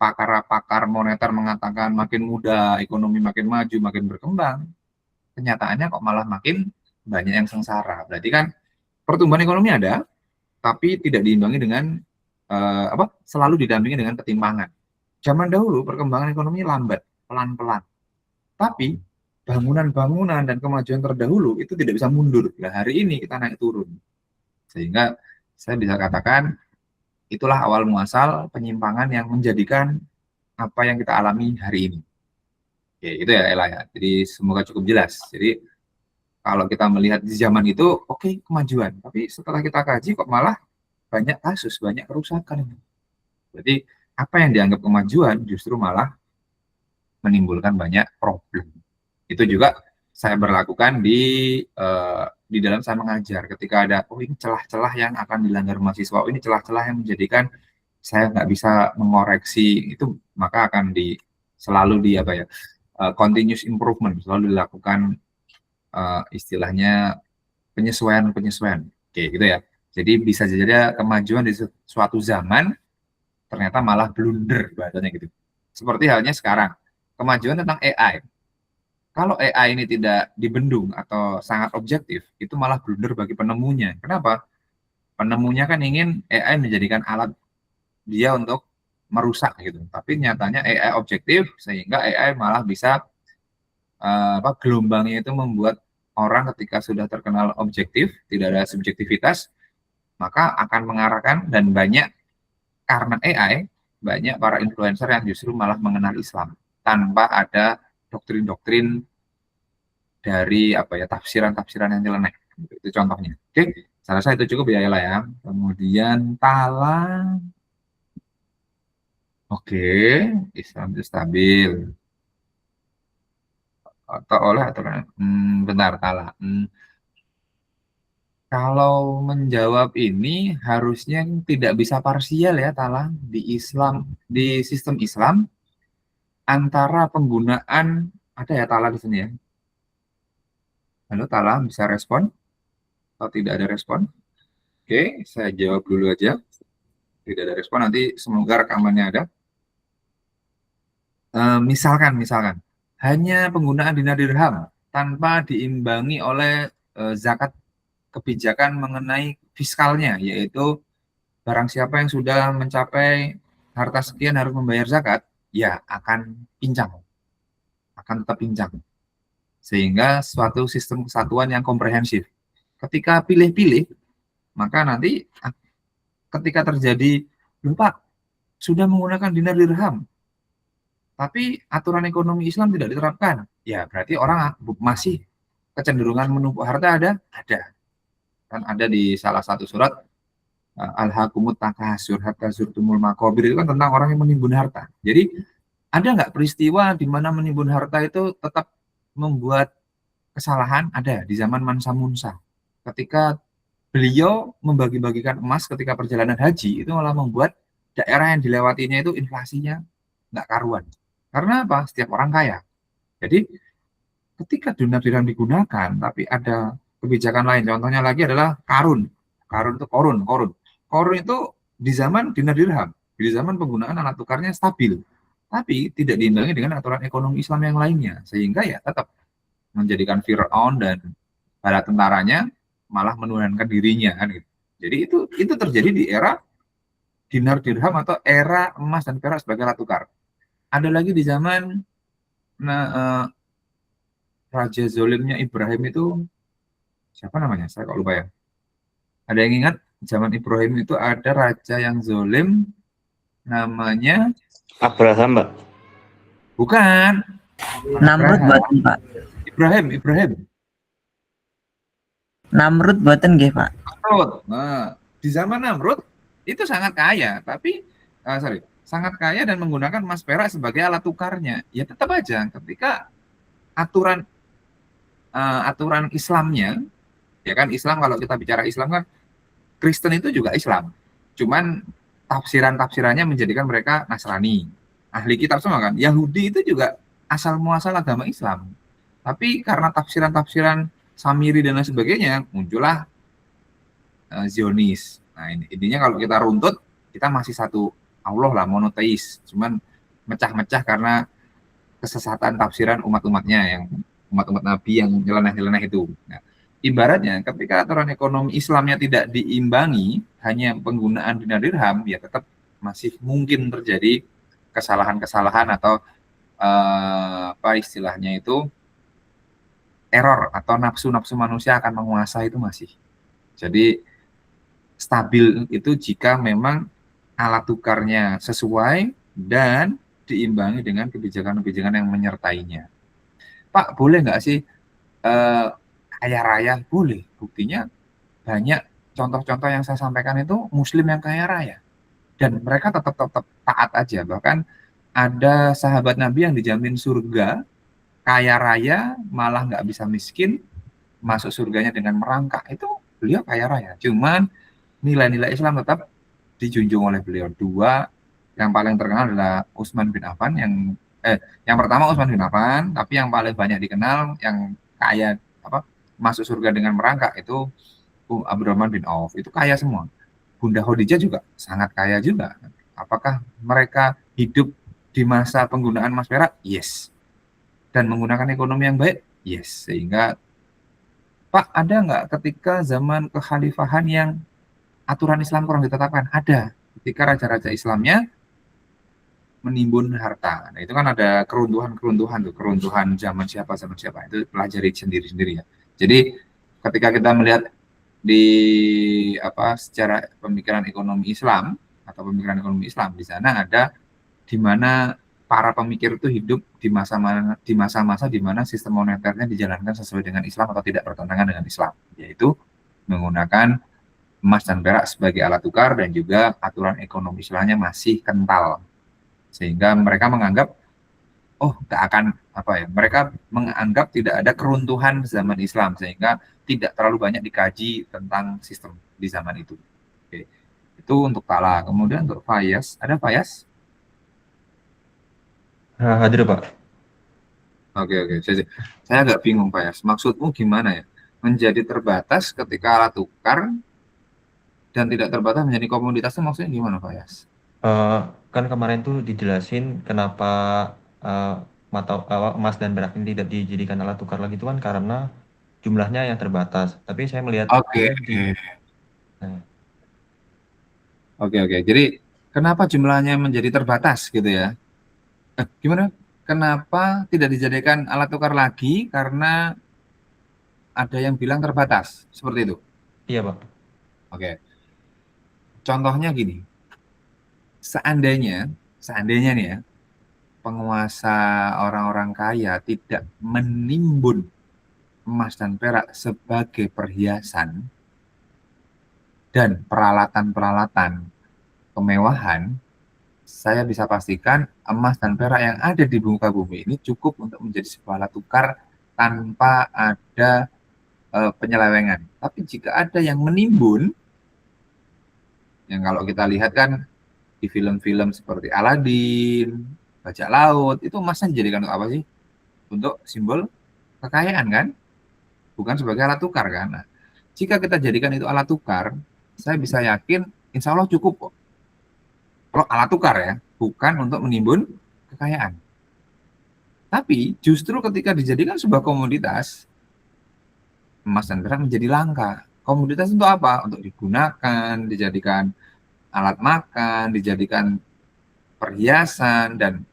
Speaker 1: pakar moneter mengatakan makin mudah, ekonomi makin maju, makin berkembang. Kenyataannya kok malah makin banyak yang sengsara. Berarti kan pertumbuhan ekonomi ada, tapi tidak diimbangi dengan selalu didampingi dengan ketimpangan. Zaman dahulu perkembangan ekonomi lambat, pelan-pelan. Tapi bangunan-bangunan dan kemajuan terdahulu itu tidak bisa mundur. Nah, hari ini kita naik turun. Sehingga saya bisa katakan itulah awal muasal penyimpangan yang menjadikan apa yang kita alami hari ini. Oke, itu ya Ella ya. Jadi semoga cukup jelas. Jadi kalau kita melihat di zaman itu, oke, kemajuan. Tapi setelah kita kaji kok malah banyak kasus, banyak kerusakan. Jadi apa yang dianggap kemajuan justru malah menimbulkan banyak problem. Itu juga saya berlakukan di dalam saya mengajar. Ketika ada, ini celah-celah yang akan dilanggar mahasiswa, ini celah-celah yang menjadikan saya nggak bisa mengoreksi itu, maka akan selalu continuous improvement, selalu dilakukan istilahnya penyesuaian. Oke, gitu ya. Jadi bisa jadi kemajuan di suatu zaman ternyata malah blunder bahasanya gitu. Seperti halnya sekarang, kemajuan tentang AI. Kalau AI ini tidak dibendung atau sangat objektif, itu malah blunder bagi penemunya. Kenapa? Penemunya kan ingin AI menjadikan alat dia untuk merusak gitu. Tapi nyatanya AI objektif, sehingga AI malah bisa gelombangnya itu membuat orang ketika sudah terkenal objektif, tidak ada subjektivitas, maka akan mengarahkan, dan banyak karena AI, banyak para influencer yang justru malah mengenal Islam tanpa ada doktrin-doktrin dari tafsiran-tafsiran yang nyeleneh. Itu contohnya. Oke, saya rasa itu cukup ya Ella ya. Kemudian Tala. Oke, Islam itu stabil. Atau oleh aturan. Bentar Tala. Kalau menjawab ini harusnya tidak bisa parsial ya Tala, di Islam, di sistem Islam antara penggunaan, ada ya Tala di sini ya. Halo Tala, bisa respon atau tidak ada respon? Oke, saya jawab dulu aja. Tidak ada respon, nanti semoga rekamannya ada. Misalkan hanya penggunaan dinar dirham tanpa diimbangi oleh zakat kebijakan mengenai fiskalnya, yaitu barang siapa yang sudah mencapai harta sekian harus membayar zakat, ya akan pincang, akan tetap pincang. Sehingga suatu sistem kesatuan yang komprehensif. Ketika pilih-pilih, maka nanti ketika terjadi, lupa, sudah menggunakan dinar dirham, tapi aturan ekonomi Islam tidak diterapkan, ya berarti orang masih kecenderungan menumpuk harta ada. Kan ada di salah satu surat Al-Hakumut Takasur hatta zurtumul maqabir, itu kan tentang orang yang menimbun harta. Jadi ada nggak peristiwa di mana menimbun harta itu tetap membuat kesalahan? Ada di zaman Mansa Musa. Ketika beliau membagi-bagikan emas ketika perjalanan haji, itu malah membuat daerah yang dilewatinya itu inflasinya nggak karuan. Karena apa? Setiap orang kaya. Jadi ketika dinar dirham digunakan, tapi ada kebijakan lain. Contohnya lagi adalah karun. Karun itu korun. Korun itu di zaman dinar dirham, di zaman penggunaan alat tukarnya stabil, tapi tidak diimbangi dengan aturan ekonomi Islam yang lainnya, sehingga ya tetap menjadikan Fir'aun dan para tentaranya malah menurunkan dirinya kan gitu. Jadi itu terjadi di era dinar dirham atau era emas dan perak sebagai alat tukar. Ada lagi di zaman raja zolimnya Ibrahim itu, siapa namanya? Saya kok lupa ya. Ada yang ingat? Zaman Ibrahim itu ada raja yang zolim, namanya
Speaker 8: Abraham, Mbak.
Speaker 1: Bukan.
Speaker 2: Namrud buatan Pak.
Speaker 1: Ibrahim.
Speaker 2: Namrud buatan nggih Pak.
Speaker 1: Namrud. Nah, di zaman Namrud itu sangat kaya, tapi sangat kaya dan menggunakan emas perak sebagai alat tukarnya. Ya tetap aja ketika aturan Islamnya, ya kan, Islam, kalau kita bicara Islam kan Kristen itu juga Islam, cuman tafsirannya menjadikan mereka Nasrani, ahli kitab semua kan. Yahudi itu juga asal muasal agama Islam, tapi karena tafsiran Samiri dan lain sebagainya, muncullah Zionis. Nah, intinya kalau kita runtut, kita masih satu Allah lah, monoteis. Cuman mecah-mecah karena kesesatan tafsiran umat-umatnya, yang umat-umat Nabi yang nyeleneh-nyeleneh itu. Nah, ibaratnya ketika aturan ekonomi Islamnya tidak diimbangi, hanya penggunaan dinar dirham, ya tetap masih mungkin terjadi kesalahan-kesalahan atau apa istilahnya itu, error atau nafsu-nafsu manusia akan menguasai itu masih. Jadi stabil itu jika memang alat tukarnya sesuai dan diimbangi dengan kebijakan-kebijakan yang menyertainya. Pak, boleh nggak sih kaya raya? Boleh. Buktinya banyak contoh-contoh yang saya sampaikan itu Muslim yang kaya raya. Dan mereka tetap taat aja. Bahkan ada sahabat Nabi yang dijamin surga, kaya raya, malah nggak bisa miskin, masuk surganya dengan merangkak. Itu beliau kaya raya. Cuman nilai-nilai Islam tetap dijunjung oleh beliau. Dua, yang paling terkenal adalah Utsman bin Affan, yang pertama Utsman bin Affan, tapi yang paling banyak dikenal, yang kaya masuk surga dengan merangkak itu Abdurrahman bin Auf. Itu kaya semua. Bunda Khadijah juga sangat kaya juga. Apakah mereka hidup di masa penggunaan emas perak? Yes. Dan menggunakan ekonomi yang baik? Yes. Sehingga, Pak, ada nggak ketika zaman kekhalifahan yang aturan Islam kurang ditetapkan? Ada. Ketika raja-raja Islamnya menimbun harta. Nah, itu kan ada keruntuhan tuh, keruntuhan zaman siapa. Itu pelajari sendiri-sendiri ya. Jadi ketika kita melihat di secara pemikiran ekonomi Islam di sana ada di mana para pemikir itu hidup di masa-masa di mana sistem moneternya dijalankan sesuai dengan Islam atau tidak bertentangan dengan Islam, yaitu menggunakan emas dan perak sebagai alat tukar dan juga aturan ekonomi Islamnya masih kental, sehingga mereka menganggap mereka menganggap tidak ada keruntuhan zaman Islam, sehingga tidak terlalu banyak dikaji tentang sistem di zaman itu. Oke. Itu untuk Tala. Kemudian untuk Fayas, ada Fayas?
Speaker 8: Hadir, Pak.
Speaker 1: Oke. Saya agak bingung, Fayas. Maksudmu gimana ya? Menjadi terbatas ketika alat tukar dan tidak terbatas menjadi komoditas itu maksudnya gimana, Fayas?
Speaker 8: Kan kemarin tuh dijelasin kenapa emas dan perak ini tidak dijadikan alat tukar lagi itu kan karena jumlahnya yang terbatas. Tapi saya melihat
Speaker 1: Oke. Jadi kenapa jumlahnya menjadi terbatas gitu ya? Gimana? Kenapa tidak dijadikan alat tukar lagi? Karena ada yang bilang terbatas, seperti itu?
Speaker 8: Iya, Pak.
Speaker 1: Oke. Contohnya gini, seandainya nih ya, penguasa orang-orang kaya tidak menimbun emas dan perak sebagai perhiasan dan peralatan-peralatan kemewahan, saya bisa pastikan emas dan perak yang ada di muka bumi ini cukup untuk menjadi sebuah alat tukar tanpa ada penyelewengan. Tapi jika ada yang menimbun, yang kalau kita lihat kan di film-film seperti Aladin, Bajak Laut, itu emasnya dijadikan untuk apa sih? Untuk simbol kekayaan kan? Bukan sebagai alat tukar kan? Nah, jika kita jadikan itu alat tukar, saya bisa yakin insya Allah cukup kok. Kalau alat tukar ya, bukan untuk menimbun kekayaan. Tapi justru ketika dijadikan sebuah komoditas, emas dan perak menjadi langka. Komoditas untuk apa? Untuk digunakan, dijadikan alat makan, dijadikan perhiasan, dan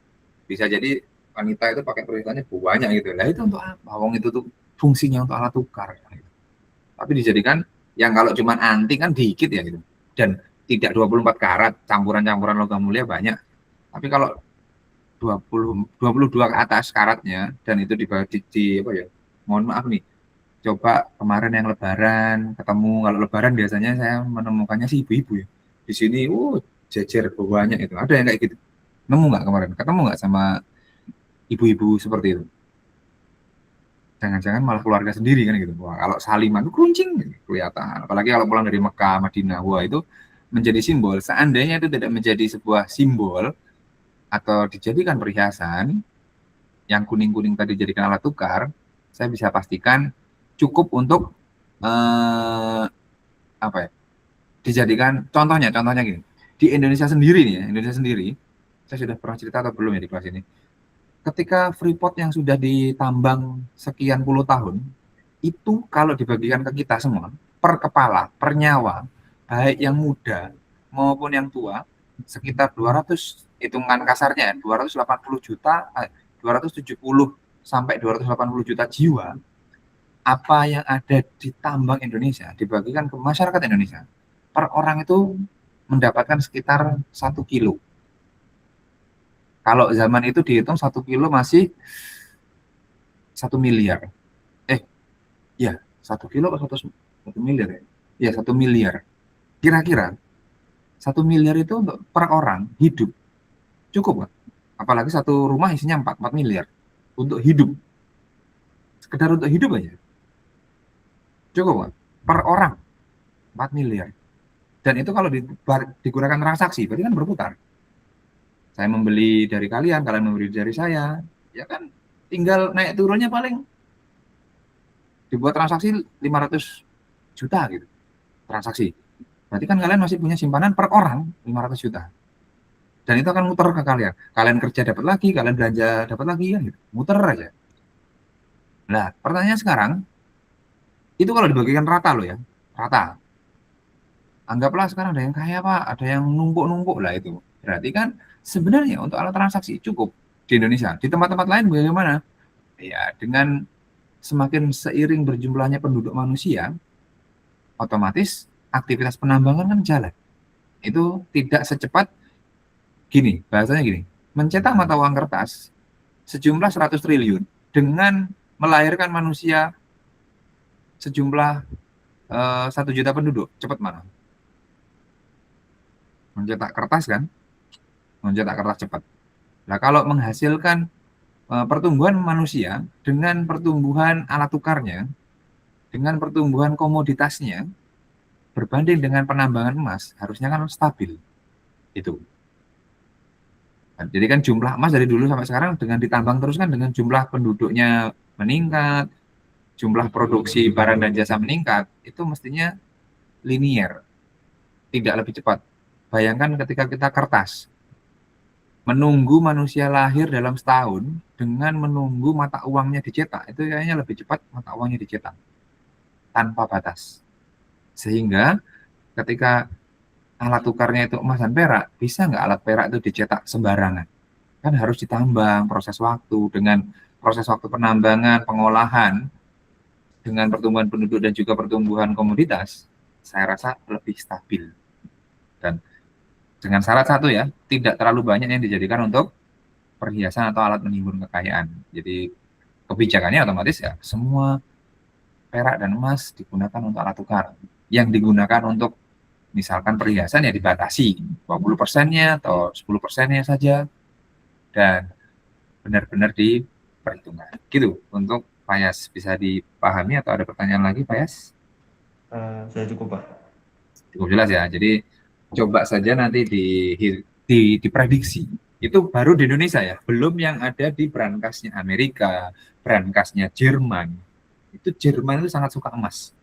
Speaker 1: bisa jadi wanita itu pakai perhiasannya banyak gitu. Nah itu untuk apa? Wong itu tuh fungsinya untuk alat tukar. Tapi dijadikan yang kalau cuma antik kan dikit ya gitu. Dan tidak 24 karat, campuran-campuran logam mulia banyak. Tapi kalau 22 ke atas karatnya dan itu mohon maaf nih. Coba kemarin yang lebaran ketemu, kalau lebaran biasanya saya menemukannya sih ibu-ibu ya. Di sini jejer banyak itu. Ada yang kayak gitu. Nemu nggak kemarin? Ketemu nggak sama ibu-ibu seperti itu? Jangan-jangan malah keluarga sendiri kan gitu. Wah, kalau saliman itu keruncing kelihatan. Apalagi kalau pulang dari Mekah, Madinah, wah itu menjadi simbol. Seandainya itu tidak menjadi sebuah simbol atau dijadikan perhiasan yang kuning-kuning tadi dijadikan alat tukar, saya bisa pastikan cukup untuk apa ya? Dijadikan contohnya gini. Di Indonesia sendiri nih ya, Indonesia sendiri, saya sudah pernah cerita atau belum ya di kelas ini. Ketika Freeport yang sudah ditambang sekian puluh tahun, itu kalau dibagikan ke kita semua, per kepala, per nyawa, baik yang muda maupun yang tua, sekitar 200, hitungan kasarnya 280 juta, 270 sampai 280 juta jiwa, apa yang ada di tambang Indonesia dibagikan ke masyarakat Indonesia, per orang itu mendapatkan sekitar 1 kilo. Kalau zaman itu dihitung 1 kilo masih 1 miliar. Ya, 1 kilo atau 1 miliar ya? Ya, 1 miliar. Kira-kira 1 miliar itu untuk per orang hidup. Cukup nggak? Apalagi satu rumah isinya 4 miliar. Untuk hidup. Sekedar untuk hidup aja. Cukup nggak? Per orang 4 miliar. Dan itu kalau digunakan transaksi, berarti kan berputar. Saya membeli dari kalian membeli dari saya. Ya kan tinggal naik turunnya paling dibuat transaksi 500 juta gitu. Transaksi. Berarti kan kalian masih punya simpanan per orang 500 juta. Dan itu akan muter ke kalian. Kalian kerja dapat lagi, kalian belanja dapat lagi kan gitu. Muter aja. Nah, pertanyaan sekarang, itu kalau dibagikan rata loh ya. Rata. Anggaplah sekarang ada yang kaya Pak, ada yang numpuk-numpuk lah itu. Berarti kan sebenarnya untuk alat transaksi cukup di Indonesia. Di tempat-tempat lain bagaimana? Ya, dengan semakin seiring berjumlahnya penduduk manusia, otomatis aktivitas penambangan kan jalan. Itu tidak secepat gini, bahasanya gini, mencetak mata uang kertas sejumlah 100 triliun dengan melahirkan manusia sejumlah 1 juta penduduk, cepat mana? Mencetak kertas kan? Mencetak kertas cepat. Nah, kalau menghasilkan pertumbuhan manusia dengan pertumbuhan alat tukarnya, dengan pertumbuhan komoditasnya, berbanding dengan penambangan emas, harusnya kan stabil. Itu. Nah, jadi kan jumlah emas dari dulu sampai sekarang dengan ditambang terus kan dengan jumlah penduduknya meningkat, jumlah produksi barang dan jasa meningkat, itu mestinya linier, tidak lebih cepat. Bayangkan ketika kita kertas, menunggu manusia lahir dalam setahun dengan menunggu mata uangnya dicetak, itu kayaknya lebih cepat mata uangnya dicetak tanpa batas. Sehingga ketika alat tukarnya itu emas dan perak, bisa nggak alat perak itu dicetak sembarangan? Kan harus ditambang proses waktu, dengan proses waktu penambangan, pengolahan, dengan pertumbuhan penduduk dan juga pertumbuhan komoditas, saya rasa lebih stabil. Dan dengan syarat satu ya, tidak terlalu banyak yang dijadikan untuk perhiasan atau alat menimbun kekayaan. Jadi kebijakannya otomatis ya semua perak dan emas digunakan untuk alat tukar. Yang digunakan untuk misalkan perhiasan ya dibatasi 20%-nya atau 10%-nya saja, dan benar-benar diperhitungkan. Gitu untuk Pak Yas. Bisa dipahami atau ada pertanyaan lagi Pak Yas?
Speaker 8: Saya cukup Pak.
Speaker 1: Cukup jelas ya. Jadi coba saja nanti diprediksi. Itu baru di Indonesia ya, belum yang ada di brankasnya Amerika, brankasnya Jerman. Itu Jerman itu sangat suka emas.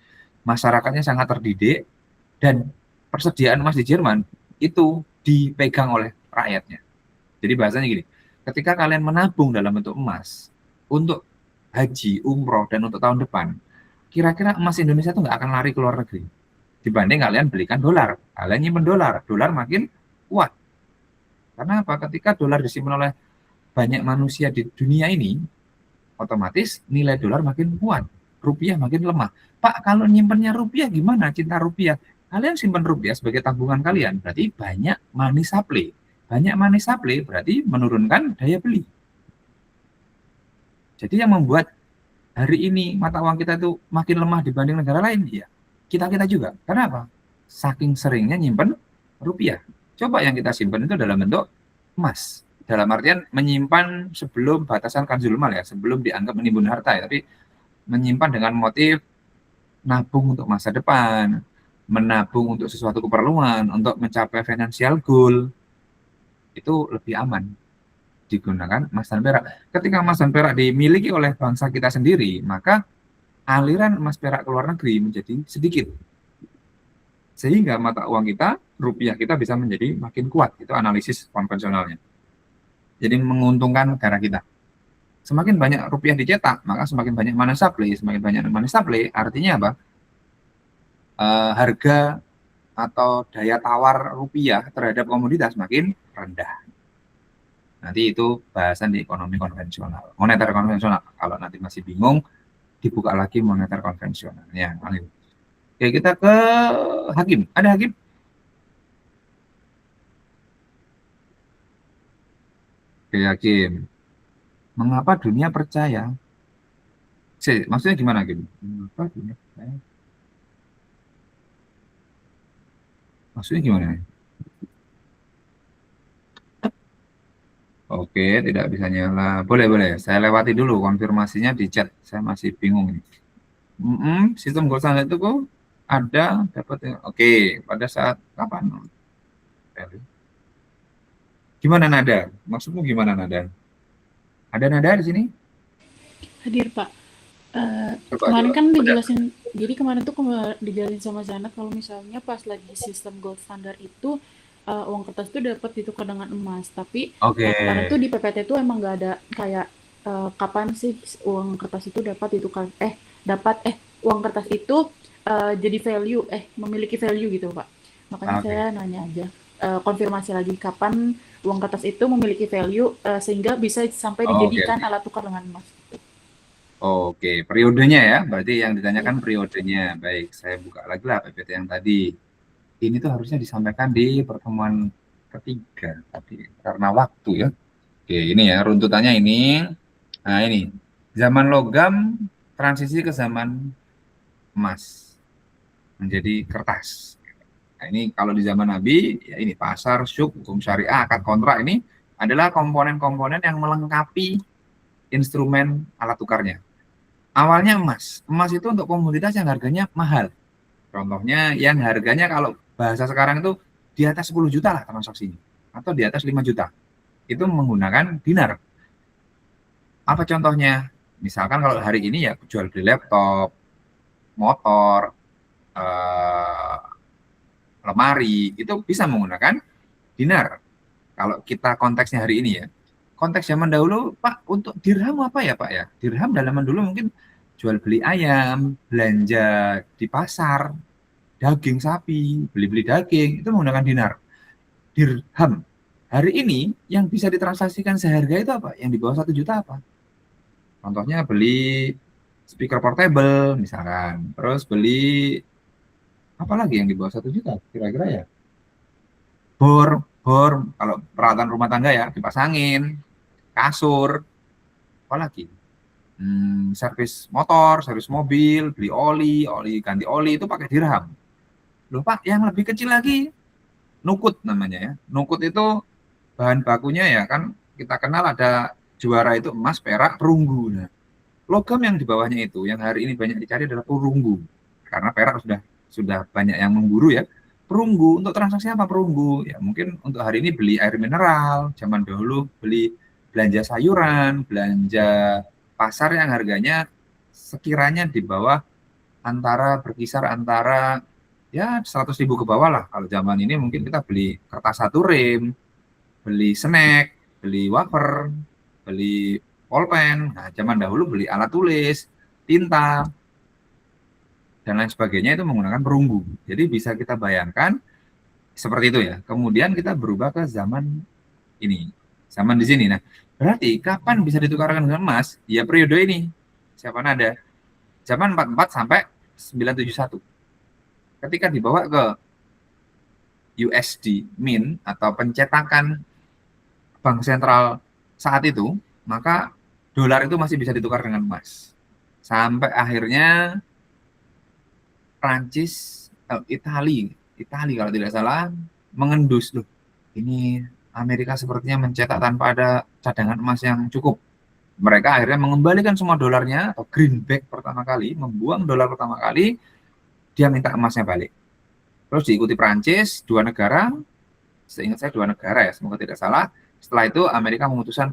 Speaker 1: Masyarakatnya sangat terdidik dan persediaan emas di Jerman itu dipegang oleh rakyatnya. Jadi bahasanya gini, ketika kalian menabung dalam bentuk emas untuk haji, umroh, dan untuk tahun depan, kira-kira emas Indonesia itu nggak akan lari ke luar negeri. Dibanding kalian belikan dolar, kalian nyimpen dolar makin kuat. Karena apa? Ketika dolar disimpan oleh banyak manusia di dunia ini, otomatis nilai dolar makin kuat, rupiah makin lemah. Pak, kalau nyimpennya rupiah gimana? Cinta rupiah. Kalian simpan rupiah sebagai tabungan kalian, berarti banyak money supply. Banyak money supply berarti menurunkan daya beli. Jadi yang membuat hari ini mata uang kita itu makin lemah dibanding negara lain, ya kita juga. Kenapa? Saking seringnya nyimpen rupiah. Coba yang kita simpan itu dalam bentuk emas. Dalam artian menyimpan sebelum batasan kanzul mal ya, sebelum dianggap menimbun harta ya, tapi menyimpan dengan motif nabung untuk masa depan, menabung untuk sesuatu keperluan, untuk mencapai financial goal. Itu lebih aman digunakan emas dan perak. Ketika emas dan perak dimiliki oleh bangsa kita sendiri, maka aliran emas perak ke luar negeri menjadi sedikit. Sehingga mata uang kita, rupiah kita bisa menjadi makin kuat. Itu analisis konvensionalnya. Jadi menguntungkan negara kita. Semakin banyak rupiah dicetak, maka semakin banyak money supply. Semakin banyak money supply, artinya apa? Harga atau daya tawar rupiah terhadap komoditas makin rendah. Nanti itu bahasan di ekonomi konvensional. Moneter konvensional. Kalau nanti masih bingung, dibuka lagi moneter konvensionalnya. Oke, kita ke Hakim. Ada Hakim? Oke, Hakim. Mengapa dunia percaya? Maksudnya gimana, Hakim? Mengapa dunia percaya? Maksudnya gimana? Oke, tidak bisa nyala. Boleh. Saya lewati dulu konfirmasinya di chat. Saya masih bingung ini. Sistem gold standard itu kok ada dapat. Oke, pada saat kapan? Gimana nada? Maksudmu gimana nada? Ada nada di sini?
Speaker 9: Hadir, Pak.
Speaker 1: Coba,
Speaker 9: Kemarin
Speaker 1: coba.
Speaker 9: kan dijelasin, jadi kemarin tuh dijelasin sama Zana kalau misalnya pas lagi sistem gold standard itu uang kertas tuh dapat ditukar dengan emas, tapi
Speaker 1: Oke.
Speaker 9: kemarin tuh di PPT tuh emang nggak ada kayak kapan sih uang kertas itu dapat ditukar uang kertas itu jadi value memiliki value gitu, Pak. Makanya
Speaker 1: Oke.
Speaker 9: saya nanya aja konfirmasi lagi kapan uang kertas itu memiliki value sehingga bisa sampai dijadikan alat tukar dengan emas.
Speaker 1: Oke, periodenya ya, berarti yang ditanyakan periodenya. Baik, saya buka lagi lah PPT yang tadi. Ini tuh harusnya disampaikan di pertemuan ketiga, tapi karena waktu ya. Oke, ini ya runtutannya ini. Nah ini, zaman logam transisi ke zaman emas, menjadi kertas. Nah ini kalau di zaman Nabi, ya ini pasar, syuk, hukum syariah, akad kontrak ini adalah komponen-komponen yang melengkapi instrumen alat tukarnya. Awalnya emas itu untuk komoditas yang harganya mahal. Contohnya yang harganya kalau bahasa sekarang itu di atas 10 juta lah transaksinya, atau di atas 5 juta. Itu menggunakan dinar. Apa contohnya? Misalkan kalau hari ini ya jual beli laptop, motor, lemari, itu bisa menggunakan dinar. Kalau kita konteksnya hari ini ya. Konteks zaman dahulu, Pak, untuk dirham apa ya, Pak ya? Dirham dalam dulu mungkin jual beli ayam, belanja di pasar, daging sapi, beli-beli daging, itu menggunakan dinar. Dirham. Hari ini yang bisa ditransaksikan seharga itu apa? Yang di bawah 1 juta apa? Contohnya beli speaker portable misalkan. Terus beli apa lagi yang di bawah 1 juta kira-kira ya? Bor, kalau peralatan rumah tangga ya, kipas angin, kasur, apalagi servis motor, servis mobil, beli oli ganti oli itu pakai dirham. Loh Pak, yang lebih kecil lagi nukut namanya ya. Nukut itu bahan bakunya ya kan kita kenal ada juara itu emas, perak, perunggu. Nah, logam yang di bawahnya itu yang hari ini banyak dicari adalah perunggu. Karena perak sudah banyak yang memburu ya. Perunggu, untuk transaksi apa perunggu? Ya mungkin untuk hari ini beli air mineral, zaman dahulu beli belanja sayuran, belanja pasar yang harganya sekiranya di bawah berkisar antara ya 100.000 ke bawah lah. Kalau zaman ini mungkin kita beli kertas 1 rem, beli snack, beli wafer, beli pulpen. Nah, zaman dahulu beli alat tulis, tinta, dan lain sebagainya itu menggunakan perunggu. Jadi bisa kita bayangkan seperti itu ya. Kemudian kita berubah ke zaman ini. Zaman di sini. Nah, berarti kapan bisa ditukarkan dengan emas? Ya periode ini. Siapa nada? Zaman 44 sampai 971. Ketika dibawa ke USD Mint atau pencetakan bank sentral saat itu, maka dolar itu masih bisa ditukar dengan emas. Sampai akhirnya Prancis, Itali kalau tidak salah mengendus loh. Ini Amerika sepertinya mencetak tanpa ada cadangan emas yang cukup. Mereka akhirnya mengembalikan semua dolarnya atau greenback pertama kali, membuang dolar pertama kali, dia minta emasnya balik. Terus diikuti Prancis, 2 negara, seingat saya 2 negara ya, semoga tidak salah. Setelah itu Amerika memutuskan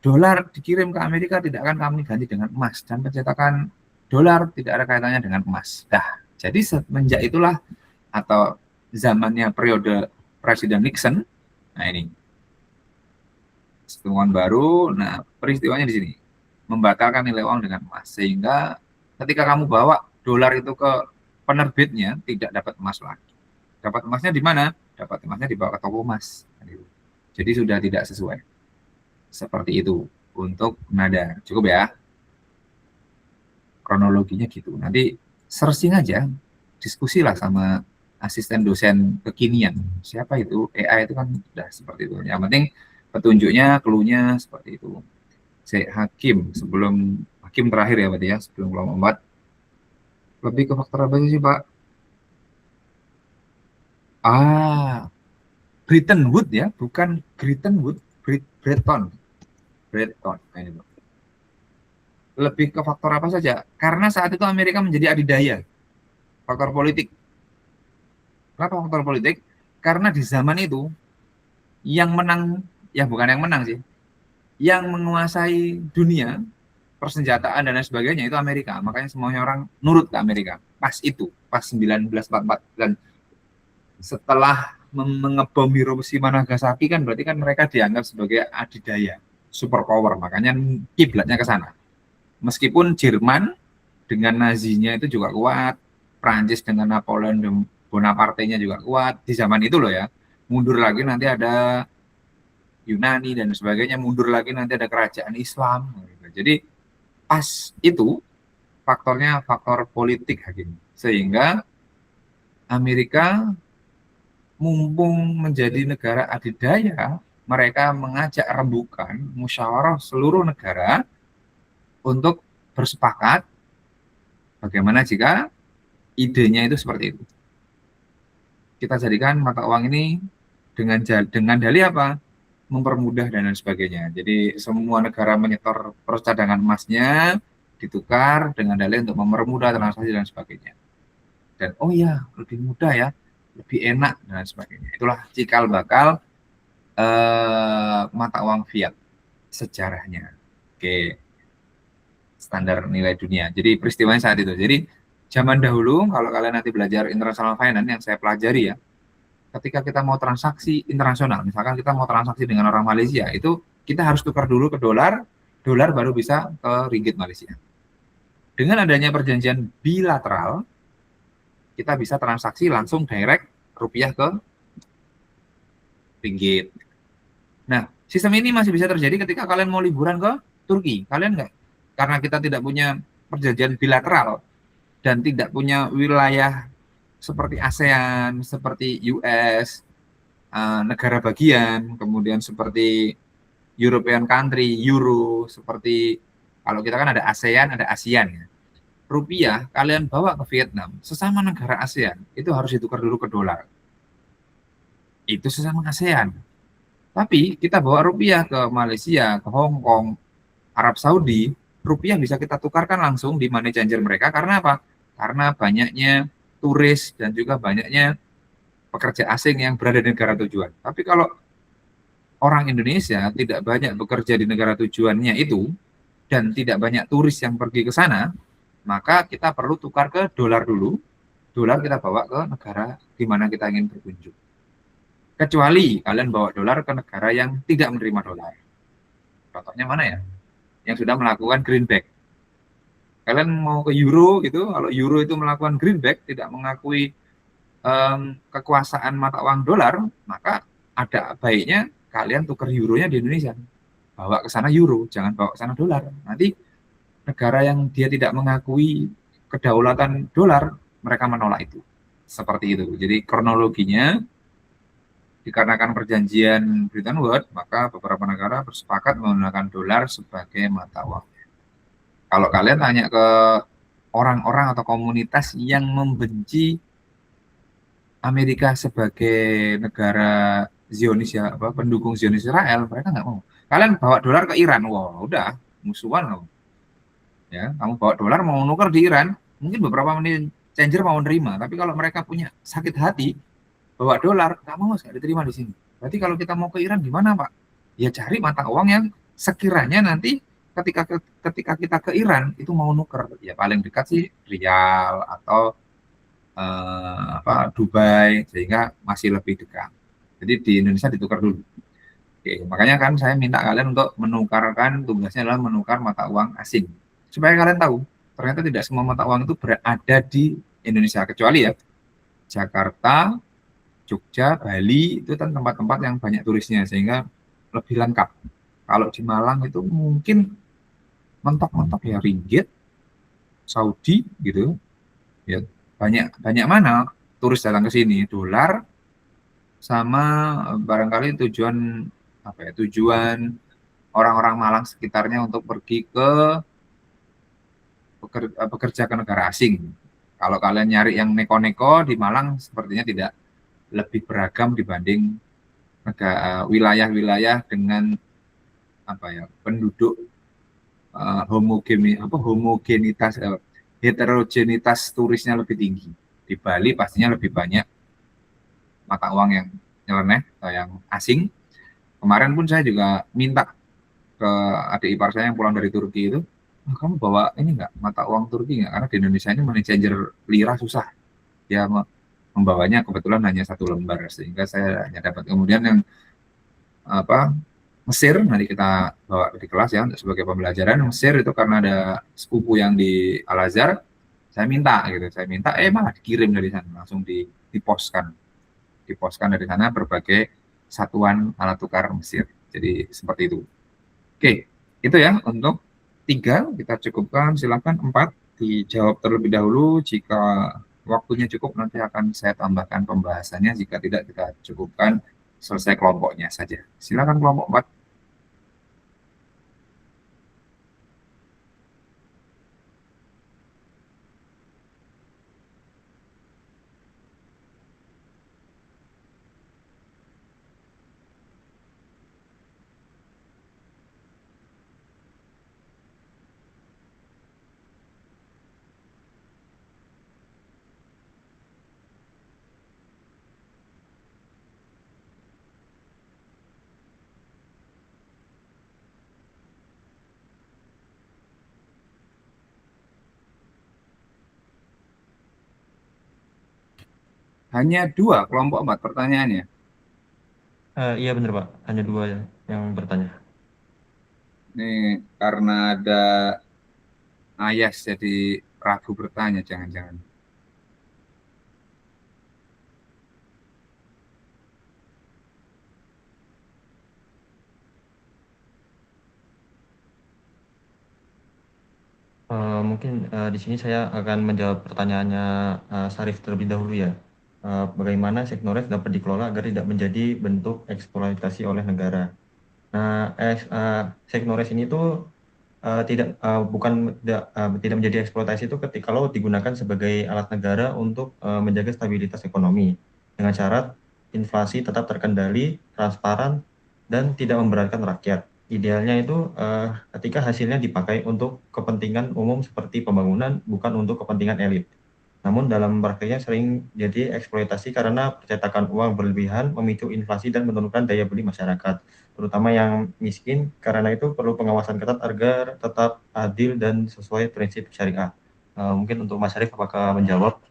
Speaker 1: dolar dikirim ke Amerika tidak akan kami ganti dengan emas dan pencetakan dolar, tidak ada kaitannya dengan emas. Nah, jadi semenjak itulah atau zamannya periode Presiden Nixon, nah ini hitungan baru. Nah, peristiwanya di sini membatalkan nilai uang dengan emas, sehingga ketika kamu bawa dolar itu ke penerbitnya tidak dapat emas lagi. Dapat emasnya di mana? Dapat emasnya dibawa ke toko emas. Jadi sudah tidak sesuai. Seperti itu untuk nada. Cukup ya. Kronologinya gitu. Nanti searching aja, diskusilah sama asisten dosen kekinian. Siapa itu? AI itu kan sudah seperti itu. Yang penting petunjuknya, clue-nya seperti itu. Hakim, sebelum Hakim terakhir ya berarti ya, sebelum kelompok 4. Lebih ke faktor apa sih Pak? Bretton Woods ya, bukan Bretton Woods, Breton. Nah, ini Pak. Lebih ke faktor apa saja? Karena saat itu Amerika menjadi adidaya. Faktor politik. Kenapa faktor politik? Karena di zaman itu yang menang, ya bukan yang menang sih, yang menguasai dunia, persenjataan dan lain sebagainya itu Amerika. Makanya semuanya orang nurut ke Amerika. Pas itu, pas 1944. Dan setelah mengebom Hiroshima Nagasaki kan berarti kan mereka dianggap sebagai adidaya, superpower. Makanya kiblatnya ke sana. Meskipun Jerman dengan Nazinya itu juga kuat, Prancis dengan Napoleon Bonaparte-nya juga kuat di zaman itu loh ya. Mundur lagi nanti ada Yunani dan sebagainya, mundur lagi nanti ada kerajaan Islam. Jadi pas itu faktornya faktor politik Hakim. Sehingga Amerika mumpung menjadi negara adidaya, mereka mengajak rembukan musyawarah seluruh negara untuk bersepakat bagaimana jika idenya itu seperti itu. Kita jadikan mata uang ini dengan dalih apa? Mempermudah dan lain sebagainya. Jadi semua negara menyetor cadangan emasnya ditukar dengan dalih untuk mempermudah transaksi dan sebagainya. Dan oh ya, lebih mudah ya, lebih enak dan lain sebagainya. Itulah cikal bakal mata uang fiat sejarahnya. Oke. Standar nilai dunia. Jadi peristiwanya saat itu. Jadi zaman dahulu kalau kalian nanti belajar international finance yang saya pelajari ya, ketika kita mau transaksi internasional, misalkan kita mau transaksi dengan orang Malaysia, itu kita harus tukar dulu ke dolar, dolar baru bisa ke ringgit Malaysia. Dengan adanya perjanjian bilateral, kita bisa transaksi langsung direct rupiah ke ringgit. Nah, sistem ini masih bisa terjadi ketika kalian mau liburan ke Turki. Kalian nggak, karena kita tidak punya perjanjian bilateral dan tidak punya wilayah seperti ASEAN, seperti US, negara bagian, kemudian seperti European country, Euro, seperti kalau kita kan ada ASEAN, ada ASEAN ya. Rupiah kalian bawa ke Vietnam, sesama negara ASEAN, itu harus ditukar dulu ke dolar. Itu sesama ASEAN. Tapi kita bawa rupiah ke Malaysia, ke Hong Kong, Arab Saudi, rupiah bisa kita tukarkan langsung di money changer mereka. Karena apa? Karena banyaknya turis dan juga banyaknya pekerja asing yang berada di negara tujuan. Tapi kalau orang Indonesia tidak banyak bekerja di negara tujuannya itu dan tidak banyak turis yang pergi ke sana, maka kita perlu tukar ke dolar dulu. Dolar kita bawa ke negara di mana kita ingin berkunjung. Kecuali kalian bawa dolar ke negara yang tidak menerima dolar. Contohnya mana ya? Yang sudah melakukan greenback. Kalian mau ke euro gitu, kalau euro itu melakukan greenback, tidak mengakui kekuasaan mata uang dolar, maka ada baiknya kalian tukar euronya di Indonesia. Bawa ke sana euro, jangan bawa ke sana dolar. Nanti negara yang dia tidak mengakui kedaulatan dolar, mereka menolak itu. Seperti itu. Jadi kronologinya, dikarenakan perjanjian Bretton Woods, maka beberapa negara bersepakat menggunakan dolar sebagai mata uang. Kalau kalian tanya ke orang-orang atau komunitas yang membenci Amerika sebagai negara Zionis ya, pendukung Zionis Israel, mereka nggak mau. Kalian bawa dolar ke Iran, wah udah musuhan loh. Ya, kamu bawa dolar mau nuker di Iran, mungkin beberapa money changer mau nerima, tapi kalau mereka punya sakit hati bawa dolar, nggak mau, nggak diterima di sini. Berarti kalau kita mau ke Iran gimana Pak? Ya cari mata uang yang sekiranya nanti ketika kita ke Iran itu mau nuker, ya paling dekat sih Riyal atau Dubai, sehingga masih lebih dekat. Jadi di Indonesia ditukar dulu. Oke, makanya kan saya minta kalian untuk menukarkan, tugasnya adalah menukar mata uang asing. Supaya kalian tahu, ternyata tidak semua mata uang itu berada di Indonesia, kecuali ya Jakarta, Jogja, Bali, itu kan tempat-tempat yang banyak turisnya, sehingga lebih lengkap. Kalau di Malang itu mungkin mentok-mentok ya ringgit, Saudi gitu, ya banyak banyak mana turis datang ke sini, dolar sama barangkali tujuan orang-orang Malang sekitarnya untuk pergi ke bekerja ke negara asing. Kalau kalian nyari yang neko-neko di Malang sepertinya tidak lebih beragam dibanding wilayah-wilayah dengan penduduk homogenitas heterogenitas turisnya lebih tinggi. Di Bali pastinya lebih banyak mata uang yang nyeleneh atau yang asing. Kemarin pun saya juga minta ke adik ipar saya yang pulang dari Turki itu, kamu bawa ini nggak mata uang Turki nggak? Karena di Indonesia ini money changer lira susah. Dia membawanya kebetulan hanya 1 lembar, sehingga saya hanya dapat. Kemudian yang Mesir nanti kita bawa di kelas ya untuk sebagai pembelajaran. Mesir itu karena ada sepupu yang di Al Azhar, saya minta malah dikirim dari sana, langsung diposkan dari sana berbagai satuan alat tukar Mesir. Jadi seperti itu. Oke, itu ya untuk 3 kita cukupkan. Silakan 4 dijawab terlebih dahulu. Jika waktunya cukup nanti akan saya tambahkan pembahasannya. Jika tidak kita cukupkan selesai kelompoknya saja. Silakan kelompok 4. Hanya 2 kelompok 4 pertanyaannya.
Speaker 8: Iya benar Pak, hanya 2 yang bertanya.
Speaker 1: Ini karena ada Ayas jadi ragu bertanya, jangan-jangan.
Speaker 8: Mungkin di sini saya akan menjawab pertanyaannya Sarif terlebih dahulu ya. Bagaimana Seknores dapat dikelola agar tidak menjadi bentuk eksploitasi oleh negara. Nah, Seknores ini tuh tidak menjadi eksploitasi itu ketika kalau digunakan sebagai alat negara untuk menjaga stabilitas ekonomi dengan syarat inflasi tetap terkendali, transparan, dan tidak memberatkan rakyat. Idealnya itu ketika hasilnya dipakai untuk kepentingan umum seperti pembangunan, bukan untuk kepentingan elit. Namun dalam praktiknya sering jadi eksploitasi karena percetakan uang berlebihan, memicu inflasi dan menurunkan daya beli masyarakat, terutama yang miskin. Karena itu perlu pengawasan ketat agar tetap adil dan sesuai prinsip syariah. Mungkin untuk Mas Arif apakah menjawab?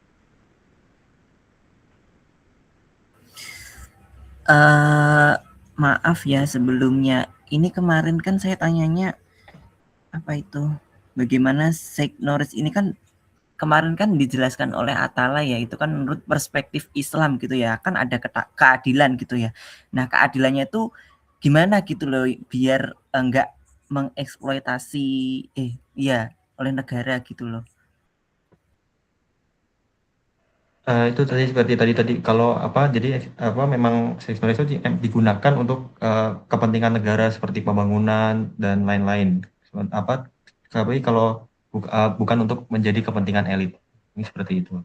Speaker 2: Maaf ya sebelumnya. Ini kemarin kan saya tanyanya bagaimana Seknores ini kan kemarin kan dijelaskan oleh Atala ya, itu kan menurut perspektif Islam gitu ya, kan ada keadilan gitu ya. Nah keadilannya itu gimana gitu loh biar enggak mengeksploitasi oleh negara gitu loh.
Speaker 8: Itu tadi seperti tadi kalau jadi memang Seknores itu digunakan untuk kepentingan negara seperti pembangunan dan lain-lain. Tapi kalau bukan untuk menjadi kepentingan elit. Ini seperti itu.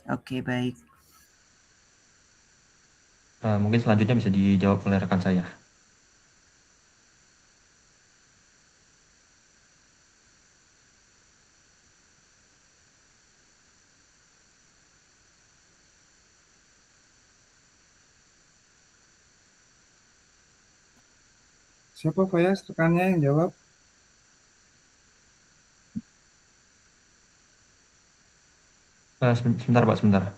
Speaker 2: Oke, baik.
Speaker 8: Mungkin selanjutnya bisa dijawab oleh rekan saya.
Speaker 1: Siapa Fayas rekannya yang jawab?
Speaker 8: Sebentar Pak, sebentar.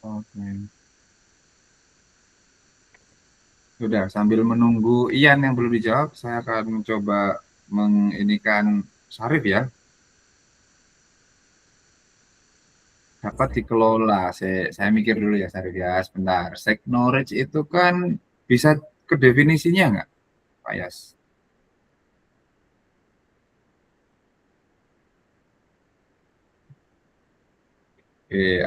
Speaker 1: Oke. Sudah, sambil menunggu Ian yang belum dijawab, saya akan mencoba menginikan Syarif ya. Dapat dikelola. Saya mikir dulu ya Syarif ya, sebentar. Self knowledge itu kan bisa ke definisinya nggak, Pak Yas?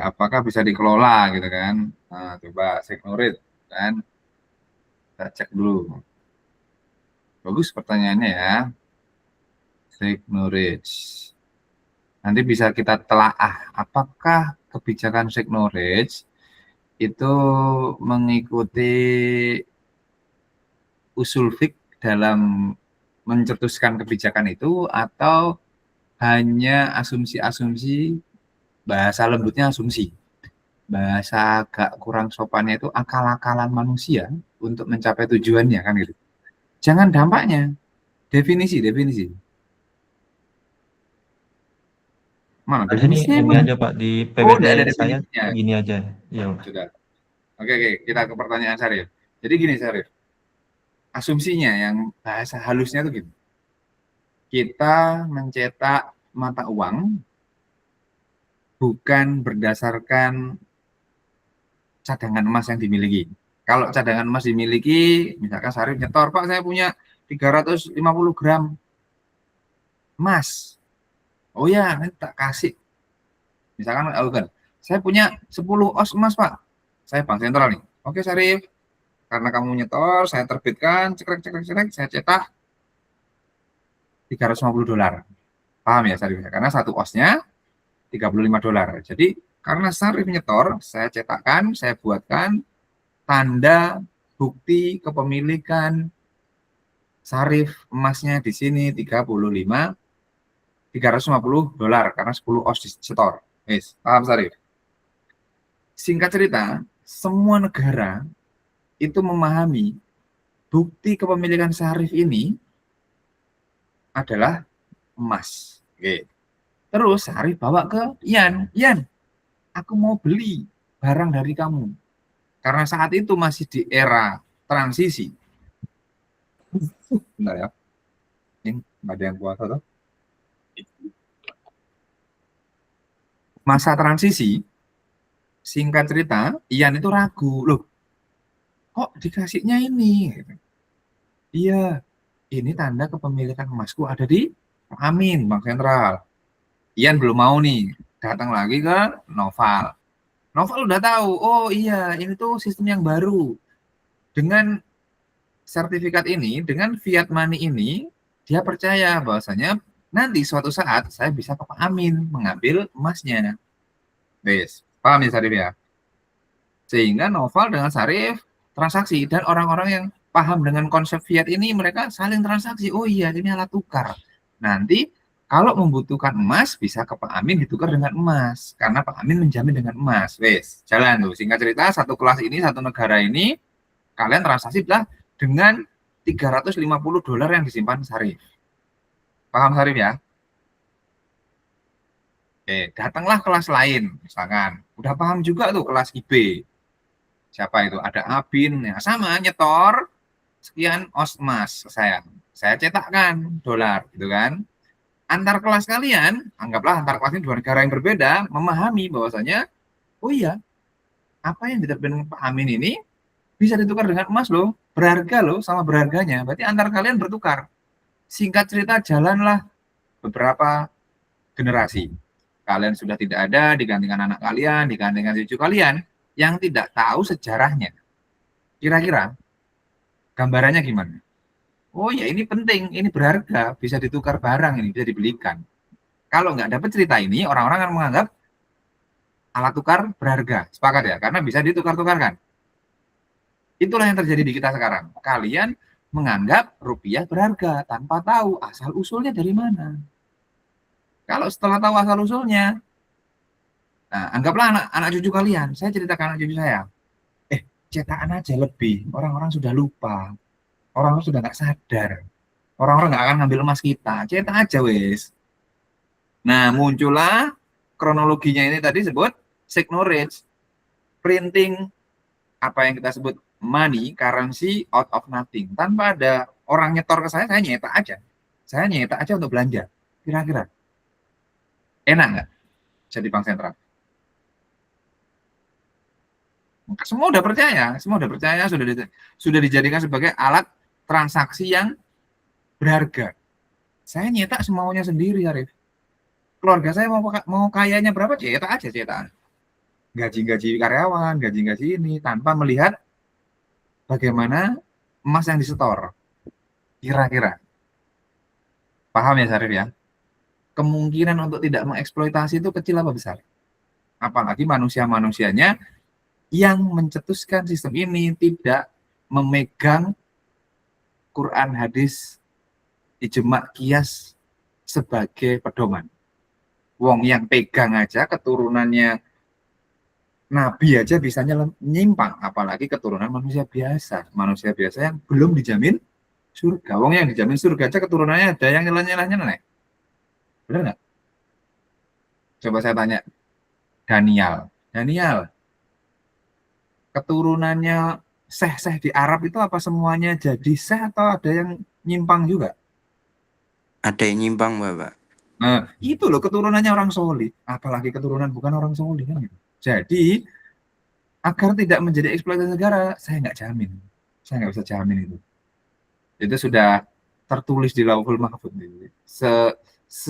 Speaker 1: Apakah bisa dikelola gitu kan? Nah, coba self knowledge kan, kita cek dulu. Bagus pertanyaannya ya. Self knowledge. Nanti bisa kita telaah apakah kebijakan self knowledge itu mengikuti usul fik dalam mencetuskan kebijakan itu atau hanya asumsi-asumsi, bahasa lembutnya asumsi, bahasa agak kurang sopannya itu akal-akalan manusia untuk mencapai tujuannya kan gitu. Jangan dampaknya, definisi. Mana
Speaker 8: Ada sini
Speaker 1: definisinya
Speaker 8: ini
Speaker 1: mana?
Speaker 8: aja Pak, di
Speaker 1: Oh,
Speaker 8: PPT
Speaker 1: udah ada
Speaker 8: saya
Speaker 1: definisinya.
Speaker 8: gini aja. Iya Pak.
Speaker 1: Sudah. Oke, kita ke pertanyaan Syarif. Jadi gini Syarif, asumsinya yang bahasa halusnya itu gitu. Kita mencetak mata uang bukan berdasarkan cadangan emas yang dimiliki. Kalau cadangan emas dimiliki, misalkan Syarif nyetor, Pak saya punya 350 gram emas. Oh ya, nanti tak kasih. Misalkan, kan, saya punya 10 os emas Pak. Saya bank sentral nih. Oke Syarif, karena kamu nyetor, saya terbitkan, cekrek, saya cetak $350. Paham ya Syarif? Karena satu osnya $35. Jadi karena Syarif nyetor, saya cetakkan, saya buatkan tanda bukti kepemilikan Syarif emasnya di sini $350 karena 10 os disetor. Yes, paham Syarif? Singkat cerita, semua negara itu memahami bukti kepemilikan Syarif ini adalah emas. Oke. Terus Syarif bawa ke Ian, aku mau beli barang dari kamu. Karena saat itu masih di era transisi. Bentar ya. Ini ada yang puasa tuh. Masa transisi, singkat cerita, Ian itu ragu. Loh, kok dikasihnya ini? Iya, ini tanda kepemilikan emasku ada di Amin, Bank Sentral. Ian belum mau nih, datang lagi ke Noval. Noval udah tahu, oh iya, ini tuh sistem yang baru. Dengan sertifikat ini, dengan fiat money ini, dia percaya bahwasanya nanti suatu saat saya bisa ke Pak Amin mengambil emasnya. Wes, paham ya Syarif ya? Sehingga Noval dengan Syarif transaksi dan orang-orang yang paham dengan konsep fiat ini mereka saling transaksi. Oh iya, ini alat tukar. Nanti kalau membutuhkan emas bisa ke Pak Amin ditukar dengan emas karena Pak Amin menjamin dengan emas. Wes, jalan tuh. Singkat cerita, satu kelas ini, satu negara ini kalian transaksi lah dengan $350 yang disimpan Syarif. Paham Syarif ya? Oke, datanglah kelas lain, misalkan. Udah paham juga tuh kelas IB. Siapa itu? Ada Abin, ya sama nyetor sekian os emas saya cetakkan dolar, gitu kan? Antar kelas kalian, anggaplah antar kelas ini dua negara yang berbeda, memahami bahwasanya, oh iya, apa yang diterbitkan Pak Amin ini bisa ditukar dengan emas loh, berharga loh, sama berharganya. Berarti antar kalian bertukar. Singkat cerita, jalanlah beberapa generasi. Kalian sudah tidak ada, digantikan anak kalian, digantikan cucu kalian, yang tidak tahu sejarahnya. Kira-kira gambarannya gimana? Oh ya ini penting, ini berharga, bisa ditukar barang, ini bisa dibelikan. Kalau nggak dapat cerita ini, orang-orang akan menganggap alat tukar berharga. Sepakat ya? Karena bisa ditukar-tukarkan. Itulah yang terjadi di kita sekarang. Kalian menganggap rupiah berharga tanpa tahu asal-usulnya dari mana. Kalau setelah tahu asal-usulnya, nah, anggaplah anak cucu kalian. Saya ceritakan anak cucu saya. Cetakan aja lebih. Orang-orang sudah lupa. Orang sudah nggak sadar. Orang-orang nggak akan ngambil emas kita, cetak aja wes. Nah, muncullah kronologinya ini tadi sebut signorage, printing apa yang kita sebut money, currency out of nothing. Tanpa ada orang nyetor ke saya nyetak aja. Saya nyetak aja untuk belanja. Kira-kira enak nggak jadi bank sentral? Semua udah percaya, sudah dijadikan sebagai alat transaksi yang berharga. Saya nyetak semaunya sendiri, Arif. Keluarga saya mau kayanya berapa, cetak aja cetak. Gaji-gaji karyawan, gaji-gaji ini tanpa melihat bagaimana emas yang disetor. Kira-kira. Paham ya, Syarif ya? Kemungkinan untuk tidak mengeksploitasi itu kecil apa besar? Apalagi manusia-manusianya yang mencetuskan sistem ini tidak memegang Quran, hadis, ijma, qiyas sebagai pedoman. Wong yang pegang aja keturunannya Nabi aja bisanya nyimpang, apalagi keturunan manusia biasa yang belum dijamin surga. Wong yang dijamin surga aja keturunannya ada yang nyelah-nyelahnya. Benar nggak? Coba saya tanya Daniel, keturunannya syekh di Arab itu apa semuanya jadi syekh atau ada yang nyimpang juga?
Speaker 10: Ada yang nyimpang, Bapak.
Speaker 1: Nah, itu loh keturunannya orang solih, apalagi keturunan bukan orang solih kan gitu. Jadi agar tidak menjadi eksploitasi negara, saya nggak bisa jamin itu. Itu sudah tertulis di Lauhul Mahfuz.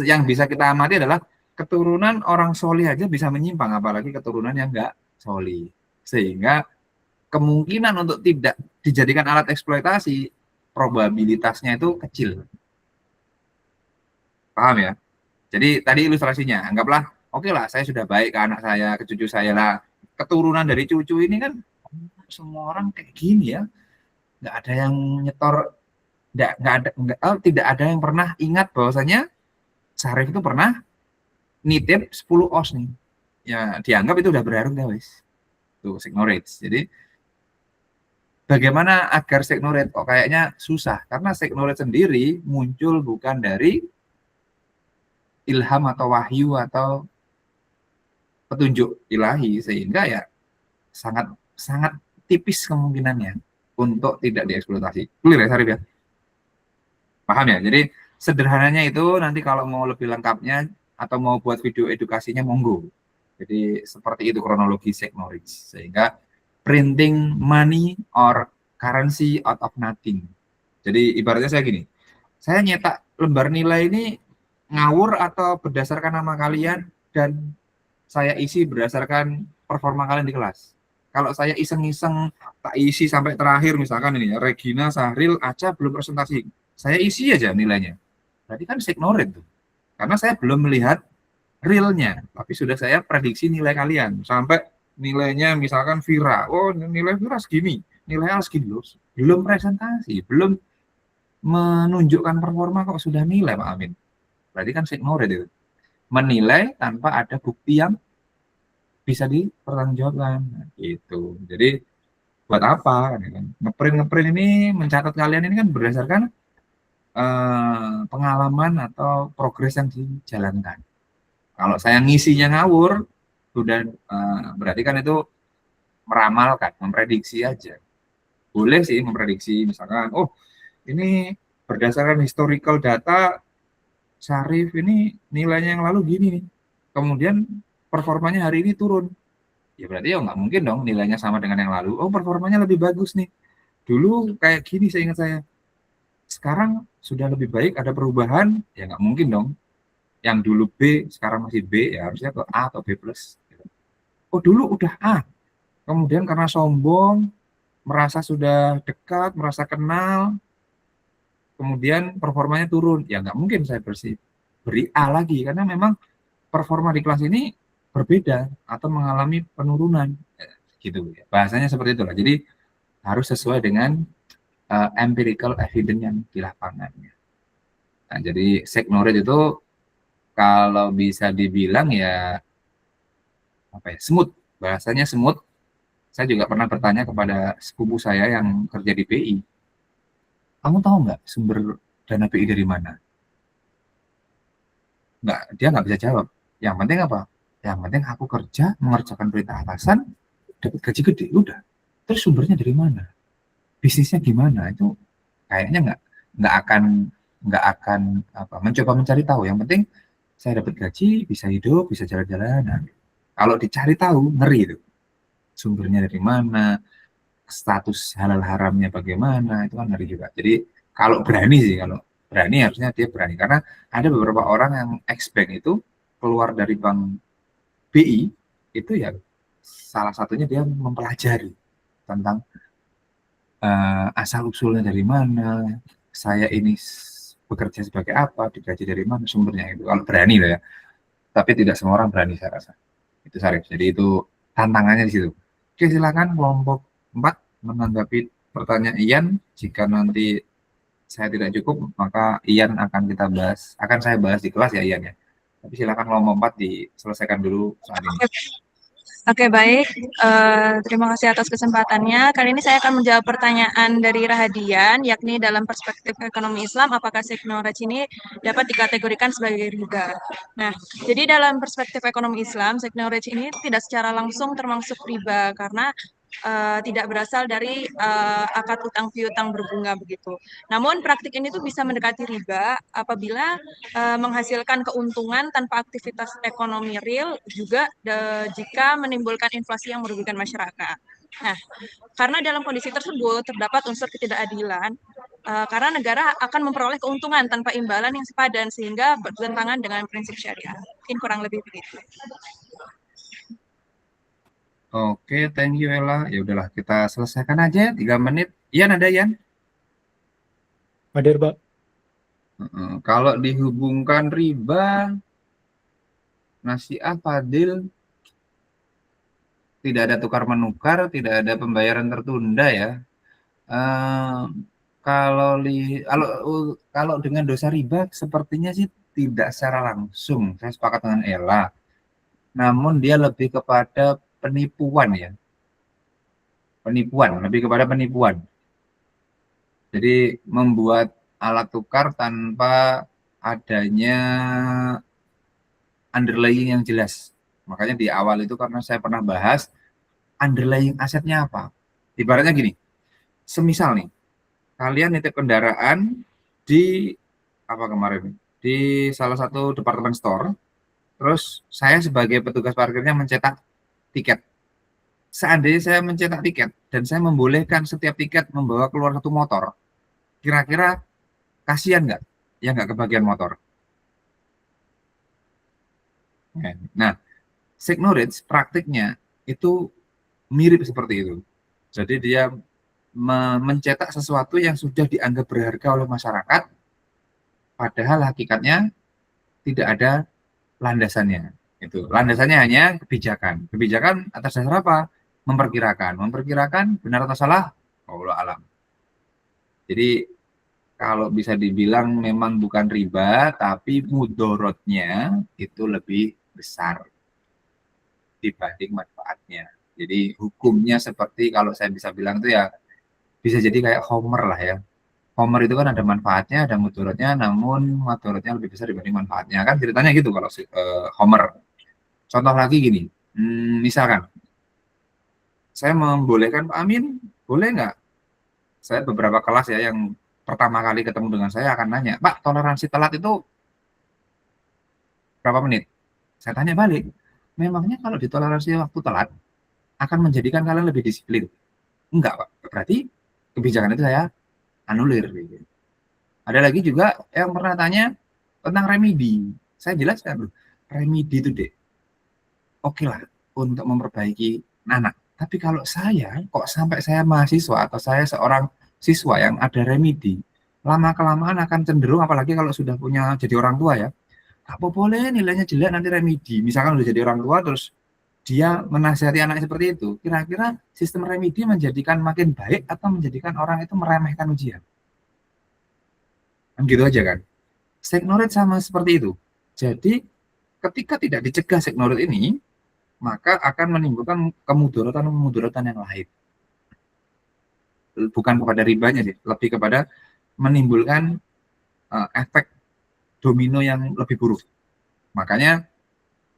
Speaker 1: Yang bisa kita amati adalah keturunan orang solih aja bisa menyimpang, apalagi keturunan yang nggak solih. Sehingga kemungkinan untuk tidak dijadikan alat eksploitasi, probabilitasnya itu kecil. Paham ya? Jadi tadi ilustrasinya, anggaplah, oke lah, saya sudah baik ke anak saya, ke cucu saya lah. Keturunan dari cucu ini kan semua orang kayak gini ya. Nggak ada yang nyetor, tidak ada yang pernah ingat bahwasanya Syarif itu pernah nitip 10 os nih. Ya, dianggap itu udah berharga wis. Tuh, signorate. Jadi bagaimana agar signorate kok kayaknya susah? Karena signorate sendiri muncul bukan dari ilham atau wahyu atau petunjuk ilahi, sehingga ya sangat tipis kemungkinannya untuk tidak dieksploitasi. Clear ya, Syarif ya? Paham ya? Jadi sederhananya itu nanti kalau mau lebih lengkapnya atau mau buat video edukasinya monggo. Jadi seperti itu kronologi signorage, sehingga printing money or currency out of nothing. Jadi ibaratnya saya gini, saya nyetak lembar nilai ini ngawur atau berdasarkan nama kalian dan saya isi berdasarkan performa kalian di kelas. Kalau saya iseng-iseng tak isi sampai terakhir, misalkan ini ya, Regina, Sahril, Aca belum presentasi, saya isi aja nilainya. Berarti kan signorate tuh. Karena saya belum melihat realnya, tapi sudah saya prediksi nilai kalian. Sampai nilainya misalkan Vira, oh nilai Vira segini, nilai A segini loh. Belum presentasi, belum menunjukkan performa kok sudah nilai Pak Amin. Berarti kan signorate itu. Menilai tanpa ada bukti yang bisa dipertanggungjawabkan. Nah, gitu. Jadi buat apa? Ngeprint ini mencatat kalian ini kan berdasarkan pengalaman atau progres yang dijalankan. Kalau saya ngisinya ngawur, sudah berarti kan itu meramalkan, memprediksi aja. Boleh sih memprediksi, misalkan, oh ini berdasarkan historical data, Syarif ini nilainya yang lalu gini nih, kemudian performanya hari ini turun. Ya berarti ya nggak mungkin dong nilainya sama dengan yang lalu. Oh performanya lebih bagus nih. Dulu kayak gini saya ingat saya. Sekarang sudah lebih baik, ada perubahan, ya nggak mungkin dong. Yang dulu B, sekarang masih B, ya harusnya ke A atau B+. Oh dulu udah A, kemudian karena sombong, merasa sudah dekat, merasa kenal, kemudian performanya turun. Ya nggak mungkin saya beri A lagi, karena memang performa di kelas ini berbeda atau mengalami penurunan. Gitu ya. Bahasanya seperti itulah. Jadi harus sesuai dengan empirical evidence yang di lapangannya. Nah, jadi signorate itu kalau bisa dibilang ya apa ya, smooth, bahasanya smooth. Saya juga pernah bertanya kepada sepupu saya yang kerja di BI. kamu tahu nggak sumber dana BI dari mana? Dia nggak bisa jawab. Yang penting apa? Yang penting aku kerja, mengerjakan perintah atasan, dapat gaji gede, udah. Terus sumbernya dari mana? Bisnisnya gimana? Itu kayaknya nggak akan mencoba mencari tahu. Yang penting saya dapat gaji, bisa hidup, bisa jalan-jalan. Nah, kalau dicari tahu, ngeri itu. Sumbernya dari mana, status halal haramnya bagaimana, itu kan ngeri juga. Jadi kalau berani harusnya dia berani. Karena ada beberapa orang yang ex-bank itu keluar dari bank BI, itu ya salah satunya dia mempelajari tentang asal-usulnya dari mana, saya ini bekerja sebagai apa, digaji dari mana, sumbernya itu. Kalau berani loh ya. Tapi tidak semua orang berani saya rasa. Itu Sarif. Jadi itu tantangannya di situ. Oke, silakan kelompok 4 menanggapi pertanyaan Ian. Jika nanti saya tidak cukup, maka Ian akan saya bahas di kelas ya Ian ya. Tapi silakan kelompok 4 diselesaikan dulu saat ini.
Speaker 11: Oke, baik. Terima kasih atas kesempatannya. Kali ini saya akan menjawab pertanyaan dari Rahadian, yakni dalam perspektif ekonomi Islam, apakah technology ini dapat dikategorikan sebagai riba? Nah, jadi dalam perspektif ekonomi Islam, technology ini tidak secara langsung termasuk riba, karena tidak berasal dari akad utang piutang berbunga begitu. Namun praktik ini tuh bisa mendekati riba apabila menghasilkan keuntungan tanpa aktivitas ekonomi real, juga jika menimbulkan inflasi yang merugikan masyarakat. Nah, karena dalam kondisi tersebut terdapat unsur ketidakadilan, karena negara akan memperoleh keuntungan tanpa imbalan yang sepadan sehingga bertentangan dengan prinsip syariah. Mungkin kurang lebih begitu.
Speaker 1: Oke, thank you Ella. Ya udahlah, kita selesaikan aja 3 menit. Ian ada Ian?
Speaker 12: Hadir, Pak.
Speaker 1: Kalau dihubungkan riba, Nasiah, Fadil, tidak ada tukar menukar, tidak ada pembayaran tertunda ya. Kalau dengan dosa riba, sepertinya sih tidak secara langsung. Saya sepakat dengan Ella. Namun dia lebih kepada penipuan ya. Lebih kepada penipuan. Jadi membuat alat tukar tanpa adanya underlying yang jelas. Makanya di awal itu karena saya pernah bahas underlying asetnya apa. Ibaratnya gini, semisal nih, kalian nitip kendaraan di di salah satu department store, terus saya sebagai petugas parkirnya mencetak tiket. Seandainya saya mencetak tiket dan saya membolehkan setiap tiket membawa keluar satu motor, kira-kira kasihan nggak yang nggak kebagian motor? Nah, Signorage praktiknya itu mirip seperti itu. Jadi dia mencetak sesuatu yang sudah dianggap berharga oleh masyarakat, padahal hakikatnya tidak ada landasannya. Itu landasannya hanya kebijakan. Kebijakan atas dasar apa? Memperkirakan benar atau salah, wallahu alam. Jadi kalau bisa dibilang memang bukan riba, tapi mudorotnya itu lebih besar dibanding manfaatnya. Jadi hukumnya seperti kalau saya bisa bilang itu ya bisa jadi kayak Homer lah ya. Homer itu kan ada manfaatnya, ada mudorotnya, namun mudorotnya lebih besar dibanding manfaatnya. Kan ceritanya gitu kalau Homer. Contoh lagi gini, misalkan saya membolehkan Pak Amin, boleh nggak? Saya beberapa kelas ya yang pertama kali ketemu dengan saya akan nanya, Pak, toleransi telat itu berapa menit? Saya tanya balik, memangnya kalau ditoleransi waktu telat akan menjadikan kalian lebih disiplin? Enggak, Pak. Berarti kebijakan itu saya anulir. Gitu. Ada lagi juga yang pernah tanya tentang remedi. Saya jelaskan, remedi itu deh, oke lah untuk memperbaiki anak. Tapi kalau saya, kok sampai saya mahasiswa atau saya seorang siswa yang ada remedi, lama-kelamaan akan cenderung, apalagi kalau sudah punya jadi orang tua ya, apa boleh nilainya jelek nanti remedi. Misalkan udah jadi orang tua terus dia menasihati anaknya seperti itu, kira-kira sistem remedi menjadikan makin baik atau menjadikan orang itu meremehkan ujian? Kan gitu aja kan. Signorate sama seperti itu. Jadi ketika tidak dicegah signorate ini, maka akan menimbulkan kemudorotan yang lain. Bukan kepada ribanya sih, lebih kepada menimbulkan efek domino yang lebih buruk. Makanya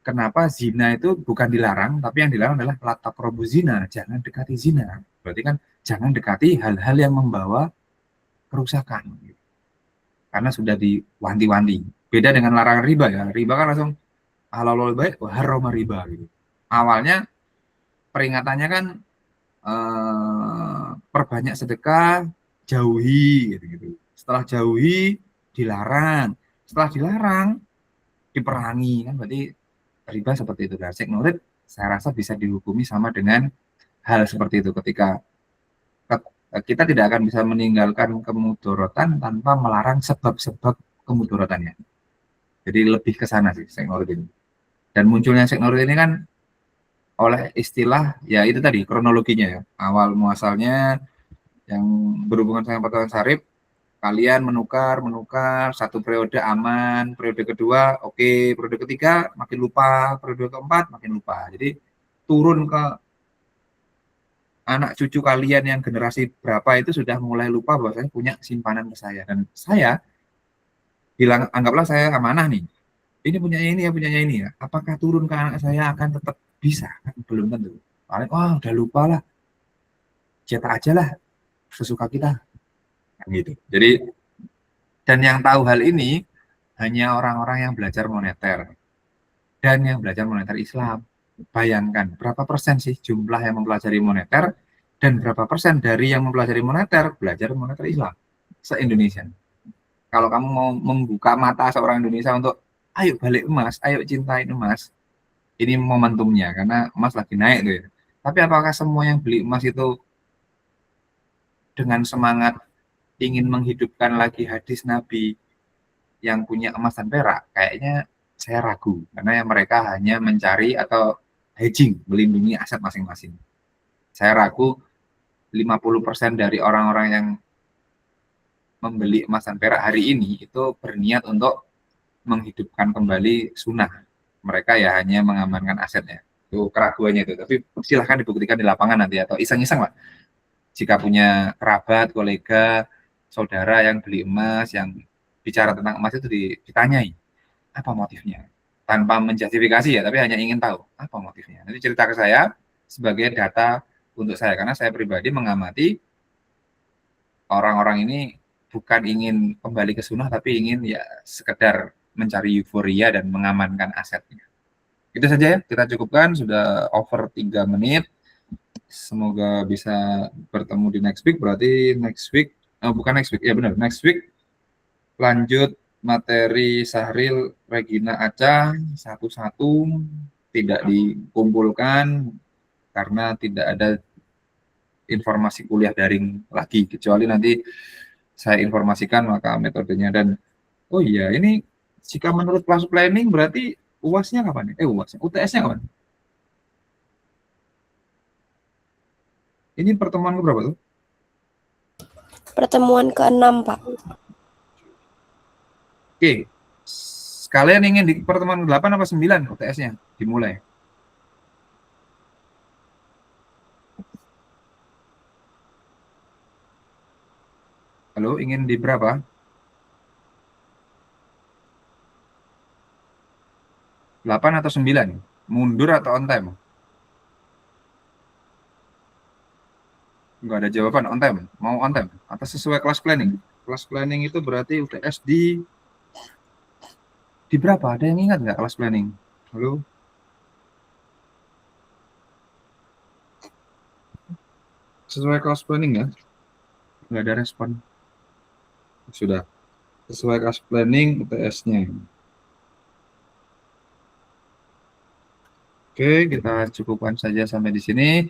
Speaker 1: kenapa zina itu bukan dilarang, tapi yang dilarang adalah la taqrabu zina, jangan dekati zina. Berarti kan jangan dekati hal-hal yang membawa kerusakan. Karena sudah diwanti-wanti. Beda dengan larangan riba ya. Riba kan langsung halalul bai' wa harrama riba gitu. Awalnya peringatannya kan perbanyak sedekah, jauhi gitu. Setelah jauhi dilarang. Setelah dilarang diperangi kan berarti riba seperti itu. Dan Syekh Nurid saya rasa bisa dihukumi sama dengan hal seperti itu ketika kita tidak akan bisa meninggalkan kemudorotan tanpa melarang sebab-sebab kemudorotannya. Jadi lebih ke sana sih Syekh Nurid ini. Dan munculnya Syekh Nurid ini kan oleh istilah ya itu tadi kronologinya ya. Awal muasalnya yang berhubungan dengan pertukaran syarif, kalian menukar satu periode aman, periode kedua oke, periode ketiga makin lupa, periode keempat makin lupa. Jadi turun ke anak cucu kalian yang generasi berapa itu sudah mulai lupa bahwasanya punya simpanan ke saya, dan saya bilang anggaplah saya amanah nih, ini punyanya ini ya, punyanya ini ya, apakah turun ke anak saya akan tetap bisa? Belum tentu. Paling udah lupa lah, cetak aja lah sesuka kita gitu. Jadi dan yang tahu hal ini hanya orang-orang yang belajar moneter dan yang belajar moneter Islam. Bayangkan berapa persen sih jumlah yang mempelajari moneter dan berapa persen dari yang mempelajari moneter belajar moneter Islam se-Indonesia. Kalau kamu mau membuka mata seorang Indonesia untuk ayo balik emas, ayo cintain emas, ini momentumnya karena emas lagi naik tuh ya. Tapi apakah semua yang beli emas itu dengan semangat ingin menghidupkan lagi hadis Nabi yang punya emas dan perak? Kayaknya saya ragu, karena yang mereka hanya mencari atau hedging, melindungi aset masing-masing. Saya ragu 50% dari orang-orang yang membeli emas dan perak hari ini itu berniat untuk menghidupkan kembali sunnah. Mereka ya hanya mengamankan asetnya. Itu keraguannya itu. Tapi silahkan dibuktikan di lapangan nanti atau iseng-iseng lah. Jika punya kerabat, kolega, saudara yang beli emas, yang bicara tentang emas itu ditanyai apa motifnya, tanpa menjustifikasi ya, tapi hanya ingin tahu apa motifnya. Nanti cerita ke saya sebagai data untuk saya, karena saya pribadi mengamati orang-orang ini bukan ingin kembali ke sunnah, tapi ingin ya sekedar mencari euforia dan mengamankan asetnya. Itu saja ya, kita cukupkan, sudah over 3 menit. Semoga bisa bertemu di next week. Berarti next week, bukan next week, ya benar, next week lanjut materi Sahril Regina Aca satu-satu, tidak dikumpulkan karena tidak ada informasi kuliah daring lagi, kecuali nanti saya informasikan maka metodenya. Dan oh iya, ini jika menurut class planning berarti UAS-nya kapan? UTS-nya kapan? Ini pertemuan ke berapa tuh?
Speaker 3: Pertemuan ke-6, Pak.
Speaker 1: Oke. Kalian ingin di pertemuan ke-8 apa 9 UTS-nya dimulai? Halo, ingin di berapa? 8 atau 9? Mundur atau on time? Enggak ada jawaban, on time. Mau on time atau sesuai kelas planning? Kelas planning itu berarti UTS di berapa? Ada yang ingat nggak kelas planning? Halo? Sesuai kelas planning ya? Nggak ada respon. Sudah. Sesuai kelas planning UTS-nya. Oke, kita cukupkan saja sampai di sini.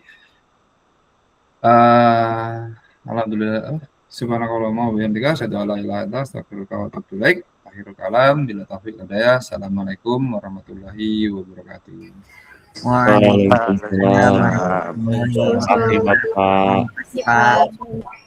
Speaker 1: Alhamdulillah. Subhanakallahumma wa bihamdika asyhadu an la ilaha illa anta astaghfiruka wa atubu ilaik. Akhirul kalam, bila taufiq hidayah. Assalamualaikum warahmatullahi wabarakatuh.
Speaker 5: Waalaikumsalam warahmatullahi wabarakatuh.
Speaker 3: Terima kasih, Pak.